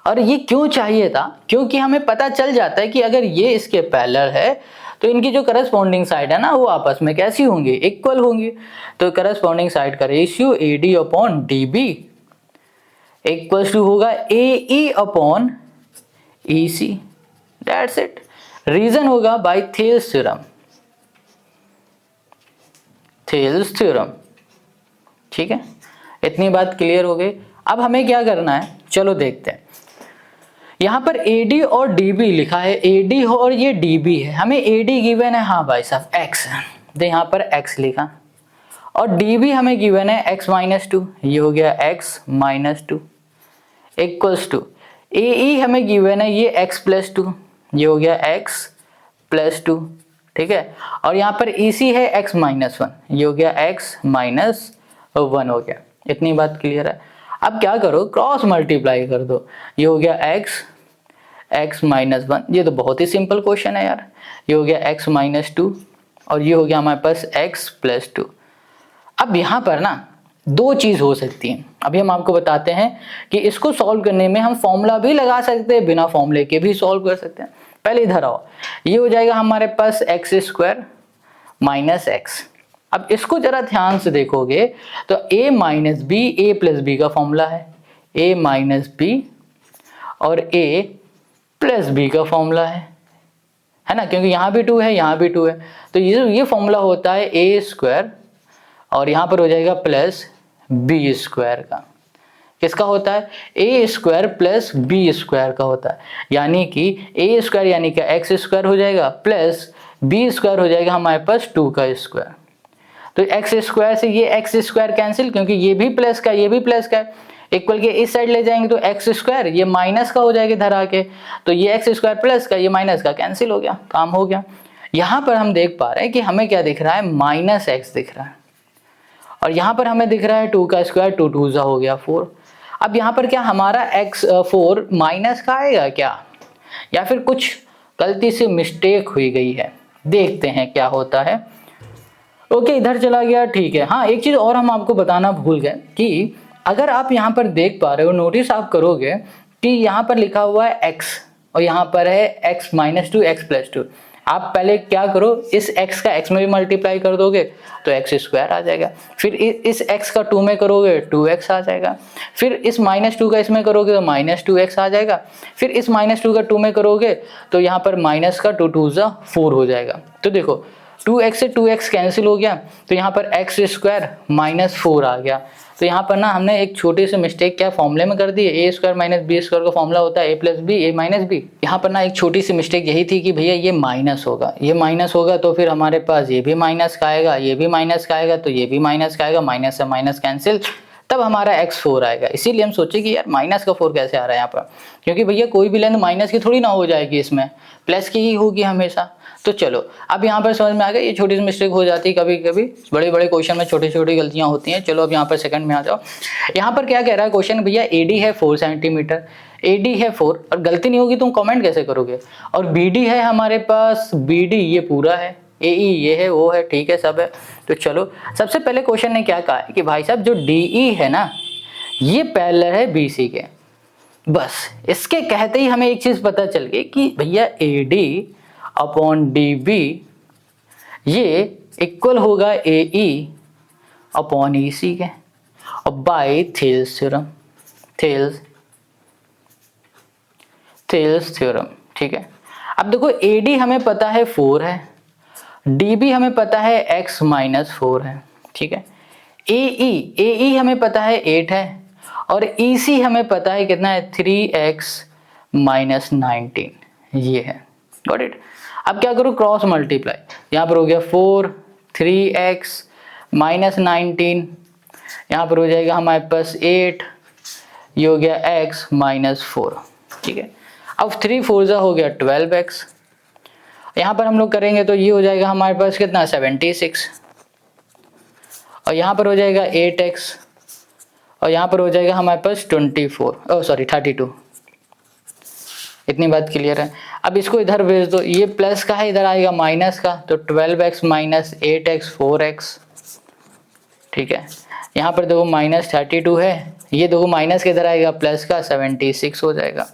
और ये क्यों चाहिए था? क्योंकि हमें पता चल जाता है कि अगर ये इसके पैरेलल है तो इनकी जो करस्पॉन्डिंग साइड है ना वो आपस में कैसी होंगी, इक्वल होंगी। तो करस्पॉन्डिंग साइड का ratio A D upon D B equals to होगा A E upon E C, that's it. Reason होगा by Thales theorem, Thales theorem, ठीक है। इतनी बात क्लियर हो गई। अब हमें क्या करना है, चलो देखते हैं। यहाँ पर AD और DB लिखा है, AD हो और ये DB है। हमें AD गिवन है, हाँ भाई साहब X है, तो यहाँ पर X लिखा। और DB हमें गिवन है X माइनस 2, ये हो गया X minus 2 equals to AE हमें गिवन है ये X प्लस 2, ये हो गया X प्लस 2, ठीक है। और यहाँ पर EC है X माइनस 1, ये हो गया X माइनस 1 हो गया। इतनी बात क्लियर है। अब क्या करो, क्रॉस मल्टीप्लाई कर दो, ये हो गया x माइनस 1। ये तो बहुत ही सिंपल क्वेश्चन है यार। ये हो गया x माइनस 2 और ये हो गया हमारे पास x प्लस 2। अब यहाँ पर ना दो चीज़ हो सकती हैं। अभी हम आपको बताते हैं कि इसको सॉल्व करने में हम फॉर्मूला भी लगा सकते हैं, बिना फॉर्मूले के भी सॉल्व कर सकते हैं। पहले इधर आओ, ये हो जाएगा हमारे पास एक्स स्क्वायर माइनस एक्स। अब इसको जरा ध्यान से देखोगे तो a minus B, A plus B का फॉर्मूला है, a माइनस बी और a प्लस बी का फॉर्मूला है ना, क्योंकि यहाँ भी 2 है, यहाँ भी 2 है। तो ये फॉर्मूला होता है ए स्क्वायर और यहाँ पर हो जाएगा प्लस बी स्क्वायर का। किसका होता है? ए स्क्वायर प्लस बी स्क्वायर का होता है। यानी कि ए स्क्वायर यानी कि एक्स स्क्वायर हो जाएगा प्लस बी स्क्वायर हो जाएगा हमारे पास 2 का स्क्वायर। तो एक्स स्क्वायर से ये एक्स स्क्वायर कैंसिल, क्योंकि ये भी प्लस का ये भी प्लस का है, इक्वल के इस साइड ले जाएंगे तो एक्स स्क्वायर ये माइनस का हो जाएगा इधर आके, तो ये एक्स स्क्वायर प्लस का ये माइनस का कैंसिल हो गया, काम हो गया। यहाँ पर हम देख पा रहे हैं कि हमें क्या दिख रहा है, माइनस एक्स दिख रहा है, और यहाँ पर हमें दिख रहा है 2 का स्क्वायर, 2 2 हो गया 4। अब यहाँ पर क्या हमारा एक्स 4 माइनस का आएगा क्या, या फिर कुछ गलती से मिस्टेक हुई गई है, देखते हैं क्या होता है। ओके इधर चला गया, ठीक है। हाँ एक चीज़ और हम आपको बताना भूल गए कि अगर आप यहाँ पर देख पा रहे हो, नोटिस आप करोगे कि यहाँ पर लिखा हुआ है x और यहाँ पर है x माइनस 2 x प्लस 2। आप पहले क्या करो, इस x का x में भी मल्टीप्लाई कर दोगे तो एक्स स्क्वायर आ जाएगा, फिर इस x का 2 में करोगे 2x आ जाएगा, फिर इस माइनस 2 का इसमें करोगे तो माइनस 2x आ जाएगा, फिर इस माइनस 2 का 2 में करोगे तो यहाँ पर माइनस का 2 2 4 हो जाएगा। तो देखो 2x से 2x कैंसिल हो गया, तो यहाँ पर एक्स स्क्वायर माइनस 4 आ गया। तो यहाँ पर ना हमने एक छोटी सी मिस्टेक क्या फॉर्मूले में कर दी है, ए स्क्वायर माइनस बी स्क्वायर का फॉर्मूला होता है ए प्लस बी ए माइनस बी। यहाँ पर ना एक छोटी सी मिस्टेक यही थी कि भैया ये माइनस होगा, ये माइनस होगा तो फिर हमारे पास ये भी माइनस का आएगा, ये भी माइनस का आएगा, तो ये भी माइनस का आएगा, माइनस से माइनस कैंसिल, तब हमारा x 4 आएगा। इसीलिए हम सोचे कि यार माइनस का 4 कैसे आ रहा है यहाँ पर, क्योंकि भैया कोई भी लेंथ माइनस की थोड़ी ना हो जाएगी, इसमें प्लस की ही होगी हमेशा। तो चलो अब यहाँ पर समझ में आ गया, ये छोटी सी मिस्टेक हो जाती है कभी कभी, बड़े बड़े क्वेश्चन में छोटी छोटी गलतियाँ होती हैं। चलो अब यहाँ पर सेकंड में आ जाओ। यहाँ पर क्या कह रहा है क्वेश्चन, भैया AD है 4 सेंटीमीटर, AD है 4 और गलती नहीं होगी तुम कमेंट कैसे करोगे, और BD है हमारे पास, BD ये पूरा है, AE ये है वो है, ठीक है सब है। तो चलो सबसे पहले क्वेश्चन ने क्या कहा है कि भाई साहब जो DE है ना ये पैरेलल है BC के। बस इसके कहते ही हमें एक चीज पता चल गई कि भैया AD अपॉन DB ये इक्वल होगा AE अपॉन EC के, और by Thales theorem, Thales theorem, ठीक है। अब देखो AD हमें पता है 4 है, DB हमें पता है x माइनस 4 है, ठीक है। AE हमें पता है 8 है, और EC हमें पता है कितना है 3x माइनस 19, ये है, गॉट इट। अब क्या करो, क्रॉस मल्टीप्लाई, यहाँ पर हो गया 4 3x माइनस 19, यहाँ पर हो जाएगा हमारे पास 8, ये हो गया x माइनस 4, ठीक है। अब 3 4 हो गया 12x, यहाँ पर हम लोग करेंगे तो ये हो जाएगा हमारे पास कितना 76, और यहाँ पर हो जाएगा 8x, और यहाँ पर हो जाएगा हमारे पास 32। इतनी बात क्लियर है। अब इसको इधर भेज दो, ये प्लस का है इधर आएगा माइनस का, तो 12x माइनस 8x 4x, ठीक है। यहाँ पर देखो माइनस 32 है, ये देखो माइनस के इधर आएगा प्लस का 76 हो जाएगा,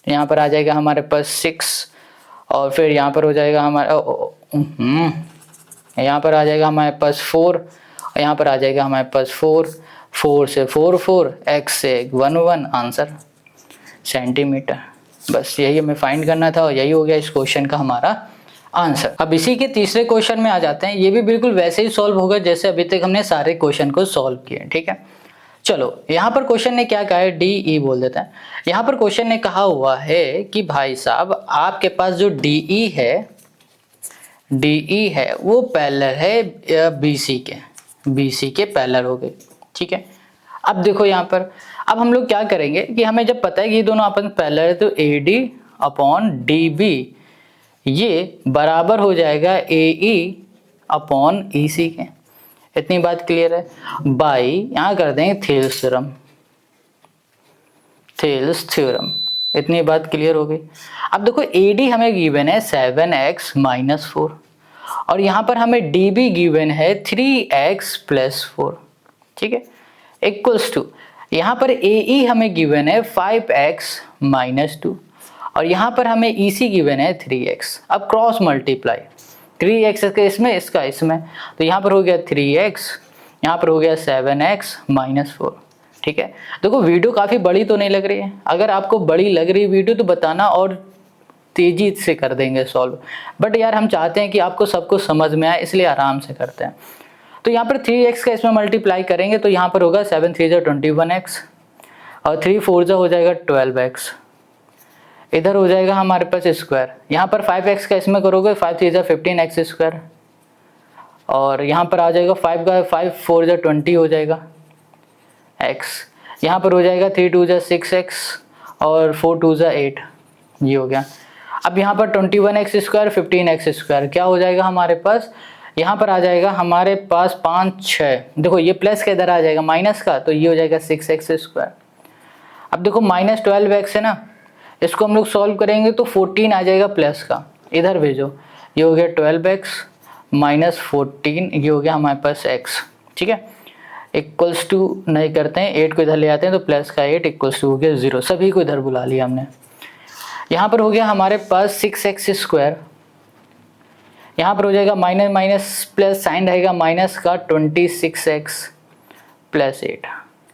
यहाँ पर आ जाएगा हमारे पास 6, और फिर यहाँ पर हो जाएगा हमारा यहाँ पर आ जाएगा हमारे पास 4, और यहाँ पर आ जाएगा हमारे पास 4 से 4 x से 1 आंसर सेंटीमीटर। बस यही हमें फाइंड करना था और यही हो गया इस क्वेश्चन का हमारा आंसर। अब इसी के तीसरे क्वेश्चन में आ जाते हैं। ये भी बिल्कुल वैसे ही सॉल्व होगा जैसे अभी तक हमने सारे क्वेश्चन को सॉल्व किए, ठीक है। चलो यहाँ पर क्वेश्चन ने क्या कहा है, DE बोल देते हैं। यहाँ पर क्वेश्चन ने कहा हुआ है कि भाई साहब आपके पास जो DE है वो पैरेलल है BC के पैरेलल हो गए, ठीक है। अब देखो यहाँ पर अब हम लोग क्या करेंगे कि हमें जब पता है कि ये दोनों आपस में पैरेलल है तो AD अपॉन DB ये बराबर हो जाएगा AE अपॉन EC के। इतनी बात क्लियर है। बाई यहाँ कर देंगे थेल्स थ्योरम। इतनी बात क्लियर हो गई। अब देखो AD हमें गिवन है 7x माइनस 4 और यहाँ पर हमें DB गिवन है 3x प्लस 4, ठीक है, इक्वल्स टू यहाँ पर AE हमें गिवन है 5x माइनस 2 और यहाँ पर हमें EC गिवन है 3x। अब क्रॉस मल्टीप्लाई 3x का इसका इसमें, तो यहाँ पर हो गया 3x, यहाँ पर हो गया 7x माइनस 4, ठीक है। देखो वीडियो काफ़ी बड़ी तो नहीं लग रही है, अगर आपको बड़ी लग रही है वीडियो तो बताना और तेजी से कर देंगे सॉल्व, बट यार हम चाहते हैं कि आपको सब कुछ समझ में आए इसलिए आराम से करते हैं। तो यहाँ पर 3x का इसमें मल्टीप्लाई करेंगे तो यहाँ पर होगा 7 3 21x और 3 4 हो जाएगा 12x इधर हो जाएगा हमारे पास स्क्वायर, यहाँ पर 5x का इसमें करोगे 5 3 जा 15x स्क्वायर, और यहाँ पर आ जाएगा 5 का 5 4 जा 20 हो जाएगा x, यहाँ पर हो जाएगा 3 2 जा 6x और 4 2 जा 8, ये हो गया। अब यहाँ पर 21x स्क्वायर 15x स्क्वायर क्या हो जाएगा हमारे पास, यहाँ पर आ जाएगा हमारे पास 5 6, देखो ये प्लस का इधर आ जाएगा माइनस का, तो ये हो जाएगा 6x स्क्वायर। अब देखो -12x है ना, इसको हम लोग सॉल्व करेंगे तो 14 आ जाएगा प्लस का, इधर भेजो, ये हो गया 12x माइनस 14, ये हो गया हमारे पास x, ठीक है। इक्वल्स टू नहीं करते हैं, 8 को इधर ले आते हैं तो प्लस का 8 इक्वल्स टू हो गया 0, सभी को इधर बुला लिया हमने। यहाँ पर हो गया हमारे पास 6x स्क्वायर, यहाँ पर हो जाएगा माइनस माइनस प्लस साइन रहेगा माइनस का 26x प्लस 8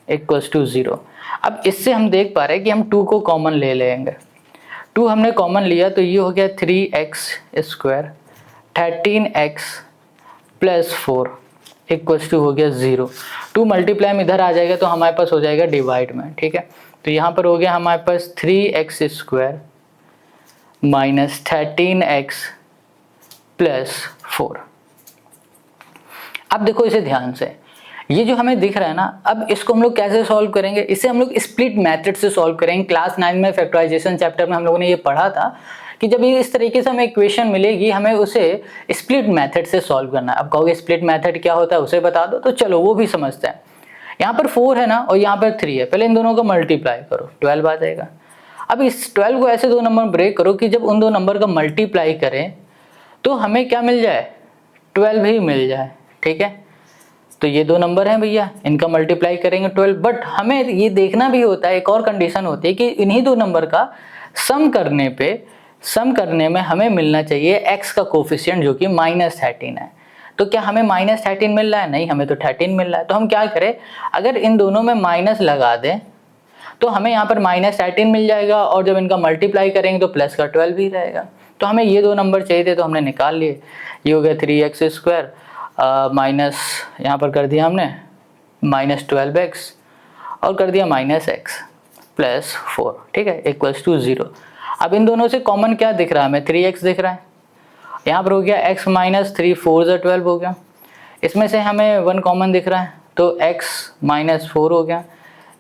इक्वल्स टू 0। अब इससे हम देख पा रहे हैं कि हम 2 को कॉमन ले लेंगे, 2 हमने कॉमन लिया तो ये हो गया 3x square 13x plus 4 equals to हो गया 0। 2 मल्टीप्लाई में इधर आ जाएगा तो हमारे पास हो जाएगा डिवाइड में, ठीक है। तो यहाँ पर हो गया हमारे पास 3x square minus 13x plus 4। अब देखो इसे ध्यान से, ये जो हमें दिख रहा है ना, अब इसको हम लोग कैसे सॉल्व करेंगे, इसे हम लोग स्प्लिट मेथड से सॉल्व करेंगे। क्लास 9 में फैक्टराइजेशन चैप्टर में हम लोगों ने ये पढ़ा था कि जब ये इस तरीके से हमें इक्वेशन मिलेगी हमें उसे स्प्लिट मेथड से सॉल्व करना है। अब कहोगे स्प्लिट मेथड क्या होता है उसे बता दो, तो चलो वो भी समझते हैं। यहाँ पर 4 है ना और यहाँ पर 3 है, पहले इन दोनों को मल्टीप्लाई करो 12 आ जाएगा। अब इस 12 को ऐसे 2 नंबर ब्रेक करो कि जब उन 2 नंबर का मल्टीप्लाई करें तो हमें क्या मिल जाए, 12 ही मिल जाए, ठीक है। तो ये 2 नंबर हैं भैया, इनका मल्टीप्लाई करेंगे 12, बट हमें ये देखना भी होता है, एक और कंडीशन होती है कि इन्हीं 2 नंबर का सम करने में हमें मिलना चाहिए x का कोफिशिएंट जो कि -13 है। तो क्या हमें -13 मिल रहा है, नहीं, हमें तो 13 मिल रहा है। तो हम क्या करें, अगर इन दोनों में माइनस लगा दें तो हमें यहाँ पर -13 मिल जाएगा, और जब इनका मल्टीप्लाई करेंगे तो प्लस का 12 भी रहेगा। तो हमें ये 2 नंबर चाहिए थे तो हमने निकाल लिए, ये हो गया 3x स्क्वायर माइनस यहाँ पर कर दिया हमने -12x और कर दिया -x प्लस 4, ठीक है, इक्वल्स टू 0। अब इन दोनों से कॉमन क्या दिख रहा है, हमें 3x दिख रहा है, यहाँ पर हो गया x माइनस 3 4 = 12 हो गया। इसमें से हमें 1 कॉमन दिख रहा है तो x माइनस 4 हो गया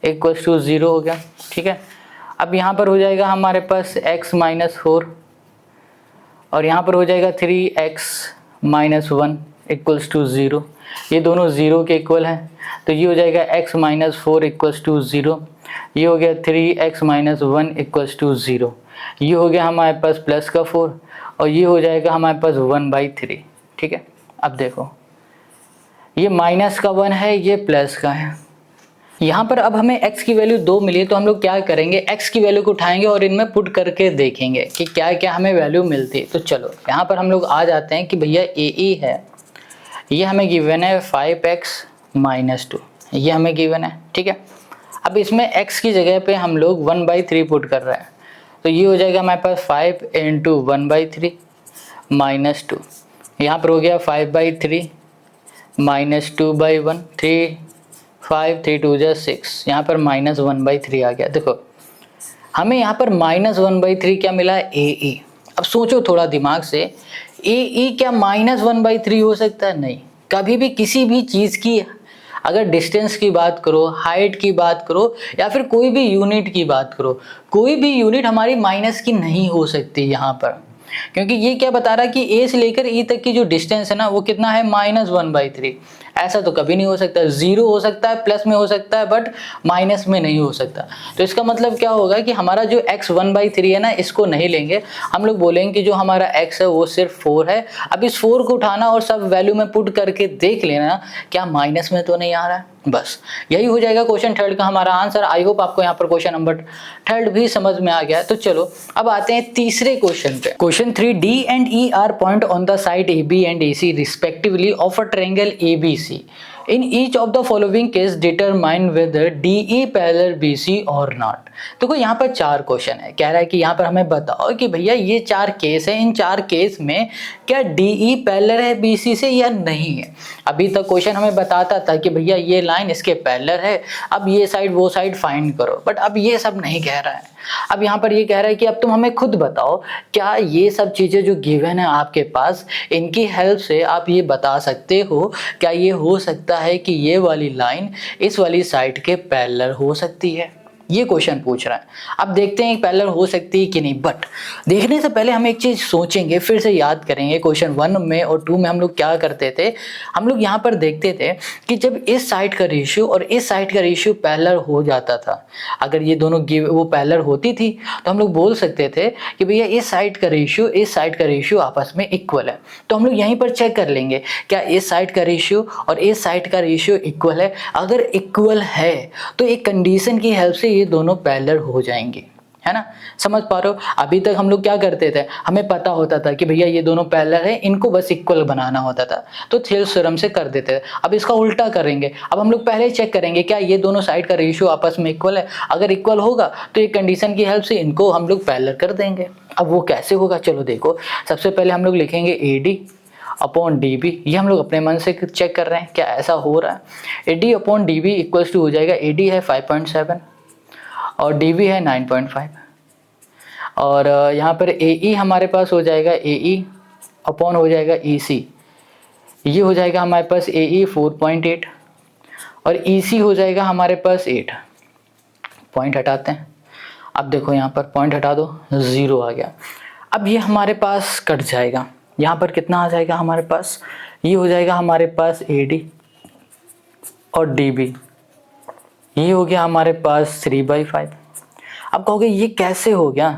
इक्वल्स टू 0 हो गया, ठीक है। अब यहाँ पर हो जाएगा हमारे पास x माइनस 4 और यहाँ पर हो जाएगा 3x माइनस 1 इक्वल्स टू 0, ये दोनों 0 के इक्वल हैं। तो ये हो जाएगा x माइनस 4 इक्वल्स टू 0, ये हो गया 3x माइनस 1 इक्वल्स टू 0, ये हो गया हमारे पास प्लस का 4 और ये हो जाएगा हमारे पास 1/3, ठीक है। अब देखो ये माइनस का 1 है, ये प्लस का है। यहाँ पर अब हमें x की वैल्यू 2 मिली है तो हम लोग क्या करेंगे, x की वैल्यू को उठाएंगे और इनमें पुट करके देखेंगे कि क्या क्या हमें वैल्यू मिलती है। तो चलो यहाँ पर हम लोग आ जाते हैं कि भैया AE है, ये हमें गिवन है 5x माइनस 2, ये हमें गिवन है, ठीक है। अब इसमें x की जगह पे हम लोग 1/3 पुट कर रहे हैं, तो ये हो जाएगा हमारे पास 5 × 1/3 माइनस 2, यहाँ पर हो गया 5/3 माइनस 2/1, 3 5 3 2 = 6, यहाँ पर -1/3 आ गया। देखो हमें यहाँ पर -1/3 क्या मिला है, AE। अब सोचो थोड़ा दिमाग से, AE क्या -1/3 हो सकता है, नहीं। कभी भी किसी भी चीज़ की अगर डिस्टेंस की बात करो, हाइट की बात करो या फिर कोई भी यूनिट की बात करो, कोई भी यूनिट हमारी माइनस की नहीं हो सकती यहाँ पर, क्योंकि ये क्या बता रहा है कि A से लेकर E तक की जो डिस्टेंस है ना वो कितना है, -1/3। ऐसा तो कभी नहीं हो सकता, 0 हो सकता है, प्लस में हो सकता है, बट माइनस में नहीं हो सकता। तो इसका मतलब क्या होगा कि हमारा जो x 1/3 है ना, इसको नहीं लेंगे, हम लोग बोलेंगे कि जो हमारा x है वो सिर्फ 4 है। अब इस 4 को उठाना और सब वैल्यू में पुट करके देख लेना क्या माइनस में तो नहीं आ रहा है, बस यही हो जाएगा क्वेश्चन 3 का हमारा आंसर। आई होप आपको यहाँ पर क्वेश्चन नंबर 3 भी समझ में आ गया। तो चलो अब आते हैं तीसरे क्वेश्चन पे। Question 3, D and E are point on the side AB and AC respectively of a triangle ABC in each of the following case determine whether DE parallel BC और नॉट। देखो यहाँ पर 4 क्वेश्चन है, कह रहा है कि यहाँ पर हमें बताओ कि भैया ये 4 केस है, इन 4 केस में क्या DE पैरेलल है BC से या नहीं है। अभी तक क्वेश्चन हमें बताता था कि भैया ये लाइन इसके पैरेलल है, अब ये साइड वो साइड फाइंड करो, बट अब ये सब नहीं कह रहा है। अब यहाँ पर ये कह रहा है कि अब तुम हमें खुद बताओ क्या ये सब चीजें जो गिवन है आपके पास, इनकी हेल्प से आप ये बता सकते हो क्या ये हो सकता है कि ये वाली लाइन इस वाली साइड के पैरेलल हो सकती है। ये क्वेश्चन पूछ रहा है। अब देखते हैं पैरेलल हो सकती है कि नहीं, बट देखने से पहले हम एक चीज सोचेंगे, फिर से याद करेंगे क्वेश्चन 1 में और 2 में हम लोग क्या करते थे। हम लोग यहाँ पर देखते थे कि जब इस साइड का रेशियो और इस साइड का रेशियो पैरेलल हो जाता था, अगर ये दोनों वो पैरेलल होती थी तो हम लोग बोल सकते थे कि भैया इस साइड का रेशियो इस साइड का रेशियो आपस में इक्वल है। तो हम लोग यहीं पर चेक कर लेंगे क्या इस साइड का रेशियो और इस साइड का रेशियो इक्वल है। अगर इक्वल है तो एक कंडीशन की हेल्प से ये दोनों पैरेलल हो जाएंगे, है ना। समझ पा रहे हो। अभी तक हम लोग क्या करते थे, हमें पता होता था कि भैया ये दोनों पैरेलल है, इनको बस इक्वल बनाना होता था तो थेल्स थ्योरम से कर देते थे। अब इसका उल्टा करेंगे, अब हम लोग पहले चेक करेंगे क्या ये दोनों साइड का रेशियो आपस में इक्वल है। अगर इक्वल होगा तो एक कंडीशन की हेल्प से इनको हम लोग पैरेलल कर देंगे। अब वो कैसे होगा, चलो देखो। सबसे पहले हम लोग लिखेंगे AD अपॉन DB, ये हम लोग अपने मन से चेक कर रहे हैं क्या ऐसा हो रहा है। AD upon DB equals to हो जाएगा, AD है 5.7 और DB है 9.5 और यहाँ पर AE हमारे पास हो जाएगा AE अपॉन हो जाएगा EC, ये हो जाएगा हमारे पास AE 4.8 और EC हो जाएगा हमारे पास 8। पॉइंट हटाते हैं, अब देखो यहाँ पर पॉइंट हटा दो, 0 आ गया। अब ये हमारे पास कट जाएगा, यहाँ पर कितना आ जाएगा हमारे पास, ये हो जाएगा हमारे पास AD और DB, ये हो गया हमारे पास 3/5। अब कहोगे ये कैसे हो गया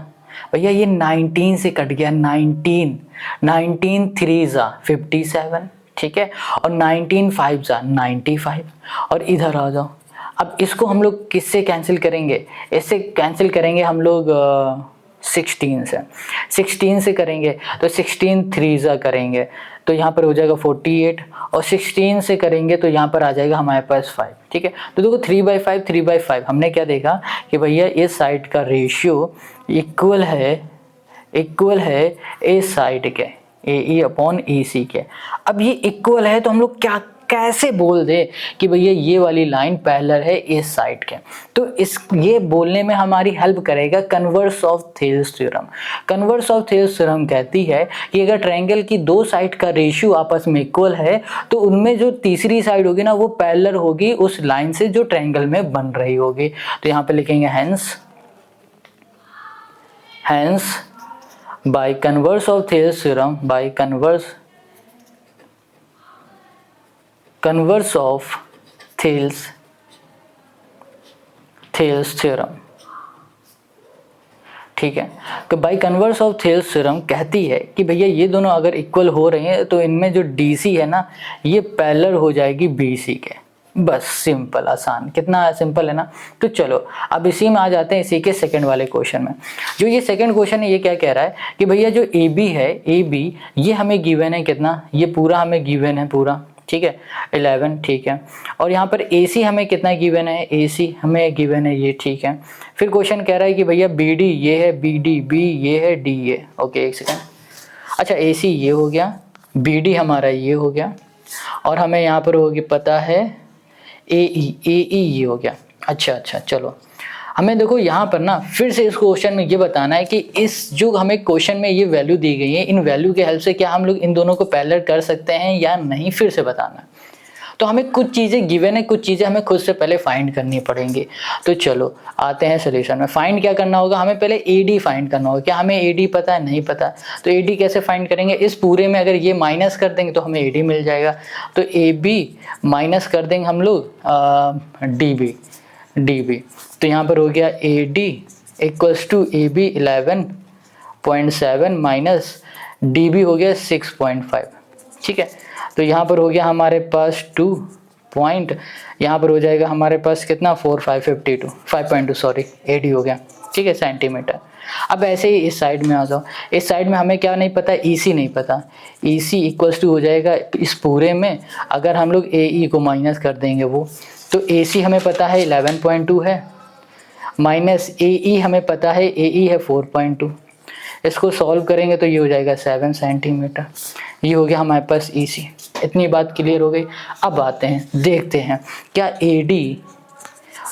भैया, ये 19 से कट गया, 19 3 जा 57, ठीक है, और 19 5 जा 95 और इधर आ जाओ। अब इसको हम लोग किससे कैंसिल करेंगे, इससे कैंसिल करेंगे हम लोग 16 से करेंगे तो 16 3 जा करेंगे तो यहाँ पर हो जाएगा 48 और 16 से करेंगे तो यहाँ पर आ जाएगा हमारे पास 5, ठीक है। तो देखो 3/5 हमने क्या देखा कि भैया इस साइड का रेशियो इक्वल है इस साइड के AE अपॉन EC के। अब ये इक्वल है तो हम लोग क्या कैसे बोल दे कि भैया ये वाली लाइन पैरेलल है इस साइड के। तो ये बोलने में हमारी हेल्प करेगा converse of Thales theorem. Converse of Thales theorem कहती है कि अगर ट्रायंगल की 2 साइड का रेशियो आपस में इक्वल है तो उनमें जो तीसरी साइड होगी ना वो पैरेलल होगी उस लाइन से जो ट्रायंगल में बन रही होगी। तो यहाँ पे लिखेंगे hence bye converse of Thales theorem, by converse of Thales theorem, ठीक है। तो bye converse of Thales theorem कहती है कि भैया ये दोनों अगर इक्वल हो रहे हैं तो इनमें जो DC है ना ये पैरेलल हो जाएगी BC के। बस सिंपल, आसान, कितना सिंपल है ना। तो चलो अब इसी में आ जाते हैं, इसी के सेकंड वाले क्वेश्चन में। जो ये सेकंड क्वेश्चन है ये क्या कह रहा है कि भैया जो AB है, AB ये हमें गिवन है कितना, ये पूरा हमें गिवन है पूरा, ठीक है 11, ठीक है। और यहाँ पर AC हमें कितना गिवन है, AC हमें गिवन है ये, ठीक है। फिर क्वेश्चन कह रहा है कि भैया BD ये है, BD B ये है, D ये, ओके एक सेकेंड। अच्छा AC ये हो गया, BD हमारा ये हो गया और हमें यहाँ पर होगी पता है AE ये हो गया। अच्छा चलो हमें देखो यहाँ पर ना फिर से इस क्वेश्चन में ये बताना है कि इस जो हमें क्वेश्चन में ये वैल्यू दी गई है, इन वैल्यू के हेल्प से क्या हम लोग इन दोनों को पैरेलल कर सकते हैं या नहीं, फिर से बताना। तो हमें कुछ चीज़ें गिवन है, कुछ चीज़ें हमें खुद से पहले फाइंड करनी पड़ेंगी। तो चलो आते हैं सोल्यूशन में। फाइंड क्या करना होगा, हमें पहले AD फाइंड करना होगा। क्या हमें AD पता है, नहीं पता। तो AD कैसे फाइंड करेंगे, इस पूरे में अगर ये माइनस कर देंगे तो हमें AD मिल जाएगा। तो AB माइनस कर देंगे हम लोग DB। तो यहाँ पर हो गया AD equals to AB 11.7 minus DB हो गया 6.5, ठीक है। तो यहाँ पर हो गया हमारे पास 2 पॉइंट, यहाँ पर हो जाएगा हमारे पास कितना 5.2 सॉरी AD हो गया, ठीक है, सेंटीमीटर। अब ऐसे ही इस साइड में आ जाओ, इस साइड में हमें क्या नहीं पता, EC नहीं पता। EC इक्वल्स टू हो जाएगा इस पूरे में, अगर हम लोग AE को माइनस कर देंगे वो, तो AC हमें पता है 11.2 है, माइनस AE हमें पता है AE है 4.2। इसको सॉल्व करेंगे तो ये हो जाएगा 7 सेंटीमीटर। ये हो गया हमारे पास EC। इतनी बात क्लियर हो गई। अब आते हैं, देखते हैं क्या AD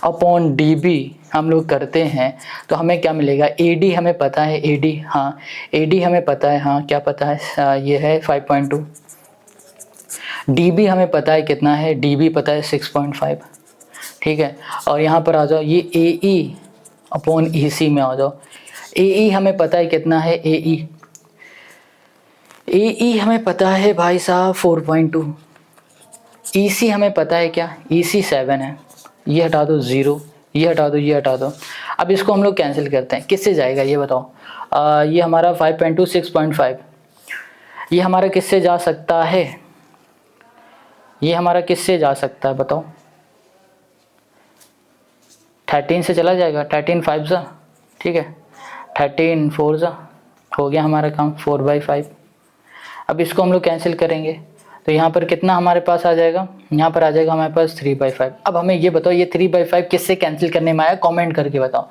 अपॉन DB हम लोग करते हैं तो हमें क्या मिलेगा। AD हमें पता है, AD हाँ AD हमें पता है, हाँ क्या पता है, ये है 5.2। DB हमें पता है कितना है, DB पता है 6.5, ठीक है। और यहाँ पर आ जाओ, ये AE अपॉन EC में आ जाओ। AE हमें पता है कितना है, AE हमें पता है भाई साहब 4.2। EC हमें पता है क्या, EC 7 है। ये हटा दो 0, ये हटा दो, ये हटा दो। अब इसको हम लोग कैंसिल करते हैं, किससे जाएगा ये बताओ। ये हमारा 5.2 6.5, ये हमारा किससे जा सकता है, ये हमारा किससे जा सकता है बताओ। 13 से चला जाएगा, 13 5 जा, ठीक है, 13 4 जा, हो गया हमारा काम 4/5। अब इसको हम लोग कैंसिल करेंगे तो यहाँ पर कितना हमारे पास आ जाएगा, यहाँ पर आ जाएगा हमारे पास 3/5। अब हमें ये बताओ ये 3/5 किससे कैंसिल करने में आया, कमेंट करके बताओ।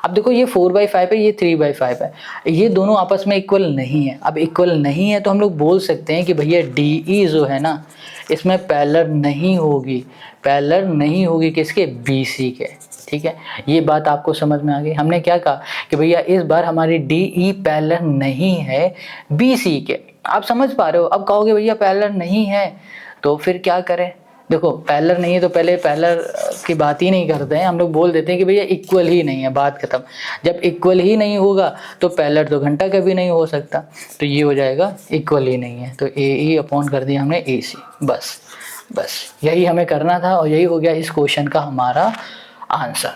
अब देखो ये 4/5 है, ये 3/5 है, ये दोनों आपस में इक्वल नहीं है। अब इक्वल नहीं है तो हम लोग बोल सकते हैं कि भैया DE जो है ना इसमें पैरेलल नहीं होगी, पैरेलल नहीं होगी किसके, BC के, ठीक है। ये बात आपको समझ में आ गई। हमने क्या कहा कि भैया इस बार हमारी DE पैरेलल नहीं है BC के, आप समझ पा रहे हो। अब कहोगे भैया पैरेलल नहीं है तो फिर क्या करें, देखो पैरेलल नहीं है तो पहले पैरेलल की बात ही नहीं करते हैं, हम लोग बोल देते हैं कि भैया इक्वल ही नहीं है, बात खत्म। जब इक्वल ही नहीं होगा तो पैरेलल तो घंटा कभी नहीं हो सकता, तो ये हो जाएगा इक्वल ही नहीं है, तो AE अपॉन कर दिया हमने AC। बस यही हमें करना था और यही हो गया इस क्वेश्चन का हमारा आंसर।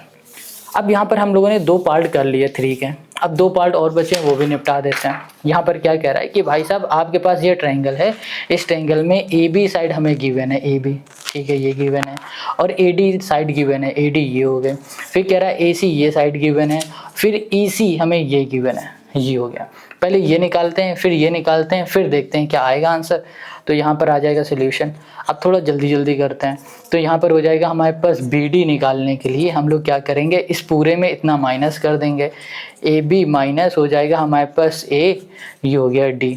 अब यहाँ पर हम लोगों ने 2 पार्ट कर लिए 3 के, अब 2 पार्ट और बचे हैं वो भी निपटा देते हैं। यहाँ पर क्या कह रहा है कि भाई साहब आपके पास ये ट्रायंगल है, इस ट्रायंगल में AB साइड हमें गिवन है, AB, ठीक है, ये गिवन है, और AD साइड गिवन है, AD ये हो गए। फिर कह रहा है AC ये साइड गिवन है, फिर EC हमें ये गिवन है, ये हो गया। पहले ये निकालते हैं, फिर ये निकालते हैं, फिर देखते हैं क्या आएगा आंसर। तो यहाँ पर आ जाएगा सोल्यूशन। अब थोड़ा जल्दी करते हैं, तो यहाँ पर हो जाएगा हमारे पास BD निकालने के लिए हम लोग क्या करेंगे, इस पूरे में इतना माइनस कर देंगे, AB माइनस हो जाएगा हमारे पास A, ये हो गया D,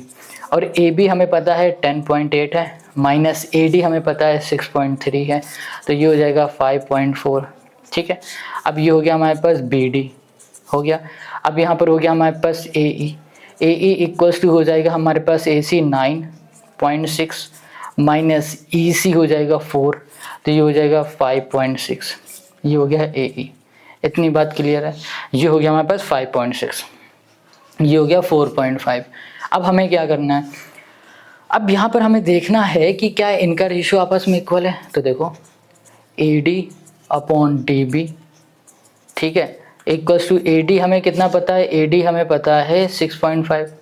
और AB हमें पता है 10.8 है, माइनस AD हमें पता है 6.3 है, तो ये हो जाएगा 5.4, ठीक है। अब ये हो गया हमारे पास BD हो गया। अब यहाँ पर हो गया हमारे पास AE इक्वल्स टू हो जाएगा हमारे पास AC 9.6 माइनस EC हो जाएगा 4, तो ये हो जाएगा 5.6, ये हो गया AE। इतनी बात क्लियर है। ये हो गया हमारे पास 5.6, ये हो गया 4.5। अब हमें क्या करना है, अब यहाँ पर हमें देखना है कि क्या इनका रेशियो आपस में इक्वल है। तो देखो AD अपॉन DB, ठीक है, इक्वल्स टू AD हमें कितना पता है, AD हमें पता है 6.5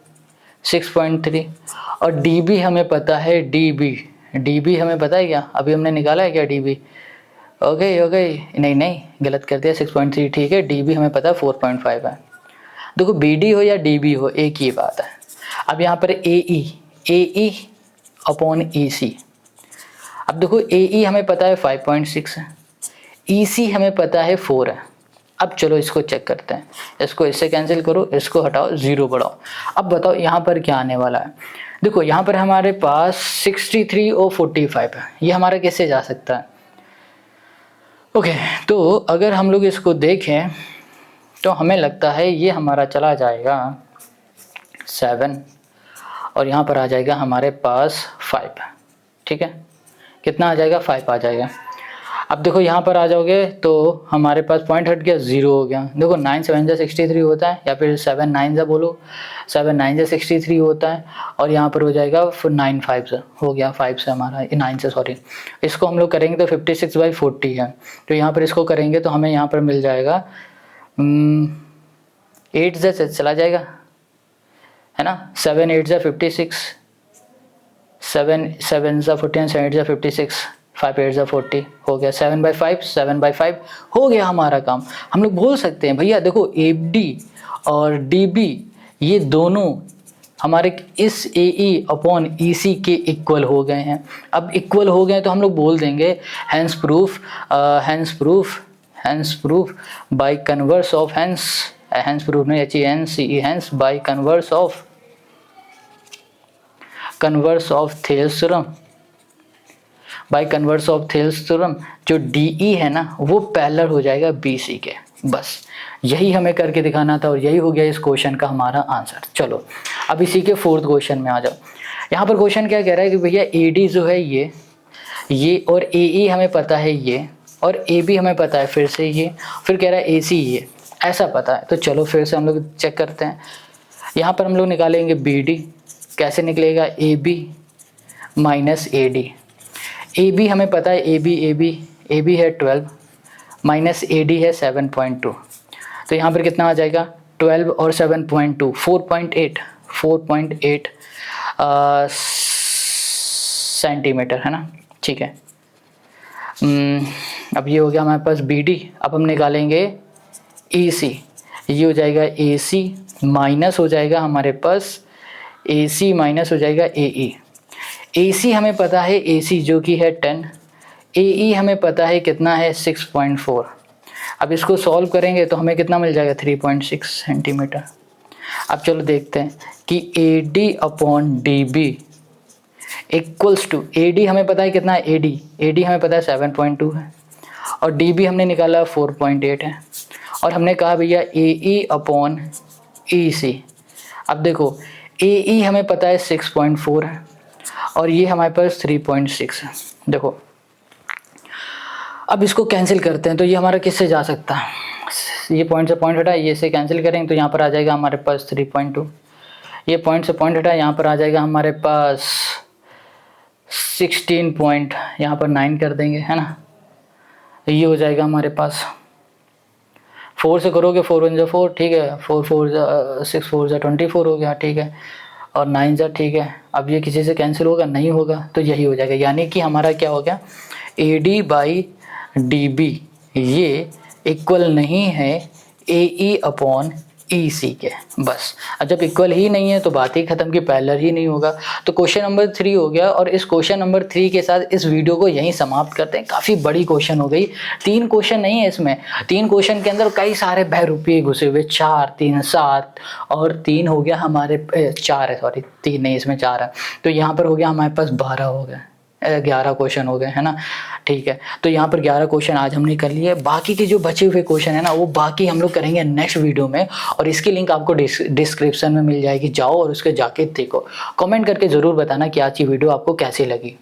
6.3, और DB हमें पता है, DB हमें पता है क्या, अभी हमने निकाला है क्या DB, ओके नहीं गलत कर दिया, 6.3 ठीक है। DB हमें पता है 4.5 है। देखो BD हो या DB हो एक ही बात है। अब यहाँ पर AE अपॉन EC, अब देखो AE हमें पता है 5.6 है, EC हमें पता है 4 है। अब चलो इसको चेक करते हैं, इसको इससे कैंसिल करो, इसको हटाओ, 0 बढ़ाओ। अब बताओ यहाँ पर क्या आने वाला है। देखो यहाँ पर हमारे पास 63 और 45 है, ये हमारा कैसे जा सकता है। ओके, तो अगर हम लोग इसको देखें तो हमें लगता है ये हमारा चला जाएगा 7 और यहाँ पर आ जाएगा हमारे पास 5, ठीक है, कितना आ जाएगा 5 आ जाएगा। अब देखो यहाँ पर आ जाओगे तो हमारे पास पॉइंट हट गया, 0 हो गया। देखो 9 7 जा 63 होता है, या फिर 7 9 जा बोलो, 7 9 जा 63 होता है, और यहाँ पर हो जाएगा 9 5 जा, हो गया 5 से हमारा 9 से सॉरी। इसको हम लोग करेंगे तो 56/40 है, तो यहाँ पर इसको करेंगे तो हमें यहाँ पर मिल जाएगा 8 जा चला जाएगा, है ना, 7 8 जा 56, 7 7 जा 14, 7 8 जा 56, 5 8 जा 40 हो गया, 7/5 7/5 हो गया हमारा काम। हम लोग बोल सकते हैं भैया देखो AD और DB ये दोनों हमारे इस AE अपॉन EC के इक्वल हो गए हैं। अब इक्वल हो गए तो हम लोग बोल देंगे hence proof by converse of hence proof नहीं अच्छी hence by converse of Thales theorem, by converse of Thales theorem जो DE है ना वो पैरेलल हो जाएगा BC के। बस यही हमें करके दिखाना था और यही हो गया इस क्वेश्चन का हमारा आंसर। चलो अब इसी के 4th क्वेश्चन में आ जाओ। यहाँ पर क्वेश्चन क्या कह रहा है कि भैया AD जो है ये और AE हमें पता है ये, और AB हमें पता है फिर से ये, फिर कह रहा है AC ये, ऐसा पता है। तो चलो फिर से हम लोग चेक करते हैं। यहाँ पर हम लोग निकालेंगे BD, कैसे निकलेगा AB माइनस AD। AB हमें पता है AB है 12 माइनस AD है 7.2, तो यहाँ पर कितना आ जाएगा 12 और 7.2 4.8 सेंटीमीटर है ना, ठीक है। अब ये हो गया हमारे पास BD। अब हम निकालेंगे AC, ये हो जाएगा AC माइनस हो जाएगा हमारे पास AC माइनस हो जाएगा AE। AC हमें पता है AC जो कि है 10, AE हमें पता है कितना है 6.4। अब इसको सॉल्व करेंगे तो हमें कितना मिल जाएगा 3.6 सेंटीमीटर। अब चलो देखते हैं कि AD upon DB equals to, AD हमें पता है कितना है AD हमें पता है 7.2 है और DB हमने निकाला 4.8 है, और हमने कहा भैया AE अपॉन EC। अब देखो AE हमें पता है 6.4 है और ये हमारे पास 3.6 है। देखो अब इसको कैंसिल करते हैं तो ये हमारा किससे जा सकता है, ये पॉइंट से पॉइंट हटा, ये से कैंसिल करेंगे तो यहाँ पर आ जाएगा हमारे पास 3.2, ये पॉइंट से पॉइंट हटा, यहाँ पर आ जाएगा हमारे पास 16 पॉइंट, यहाँ पर 9 कर देंगे है ना, ये हो जाएगा हमारे पास 4 से करोगे 4 1 4 ठीक है, 4 4 6 4 24 हो गया ठीक है, और 9 जा ठीक है। अब ये किसी से कैंसिल होगा नहीं होगा तो यही हो जाएगा, यानी कि हमारा क्या हो गया AD बाई DB ये इक्वल नहीं है AE अपॉन EC के। बस अब जब इक्वल ही नहीं है तो बात ही खत्म, कि पैरेलल ही नहीं होगा। तो क्वेश्चन नंबर 3 हो गया, और इस क्वेश्चन नंबर 3 के साथ इस वीडियो को यहीं समाप्त करते हैं। काफ़ी बड़ी क्वेश्चन हो गई, 3 क्वेश्चन नहीं है इसमें, 3 क्वेश्चन के अंदर कई सारे बहरूपये घुसे हुए, 4 3 7 और 3 हो गया हमारे 4 है, सॉरी 3 नहीं इसमें 4 है, तो यहाँ पर हो गया हमारे पास 12 हो गए, 11 क्वेश्चन हो गए है ना, ठीक है। तो यहाँ पर 11 क्वेश्चन आज हमने कर लिए, बाकी के जो बचे हुए क्वेश्चन है ना वो बाकी हम लोग करेंगे नेक्स्ट वीडियो में, और इसकी लिंक आपको डिस्क्रिप्शन में मिल जाएगी, जाओ और उसके जाके देखो। कमेंट करके ज़रूर बताना कि आज की वीडियो आपको कैसी लगी।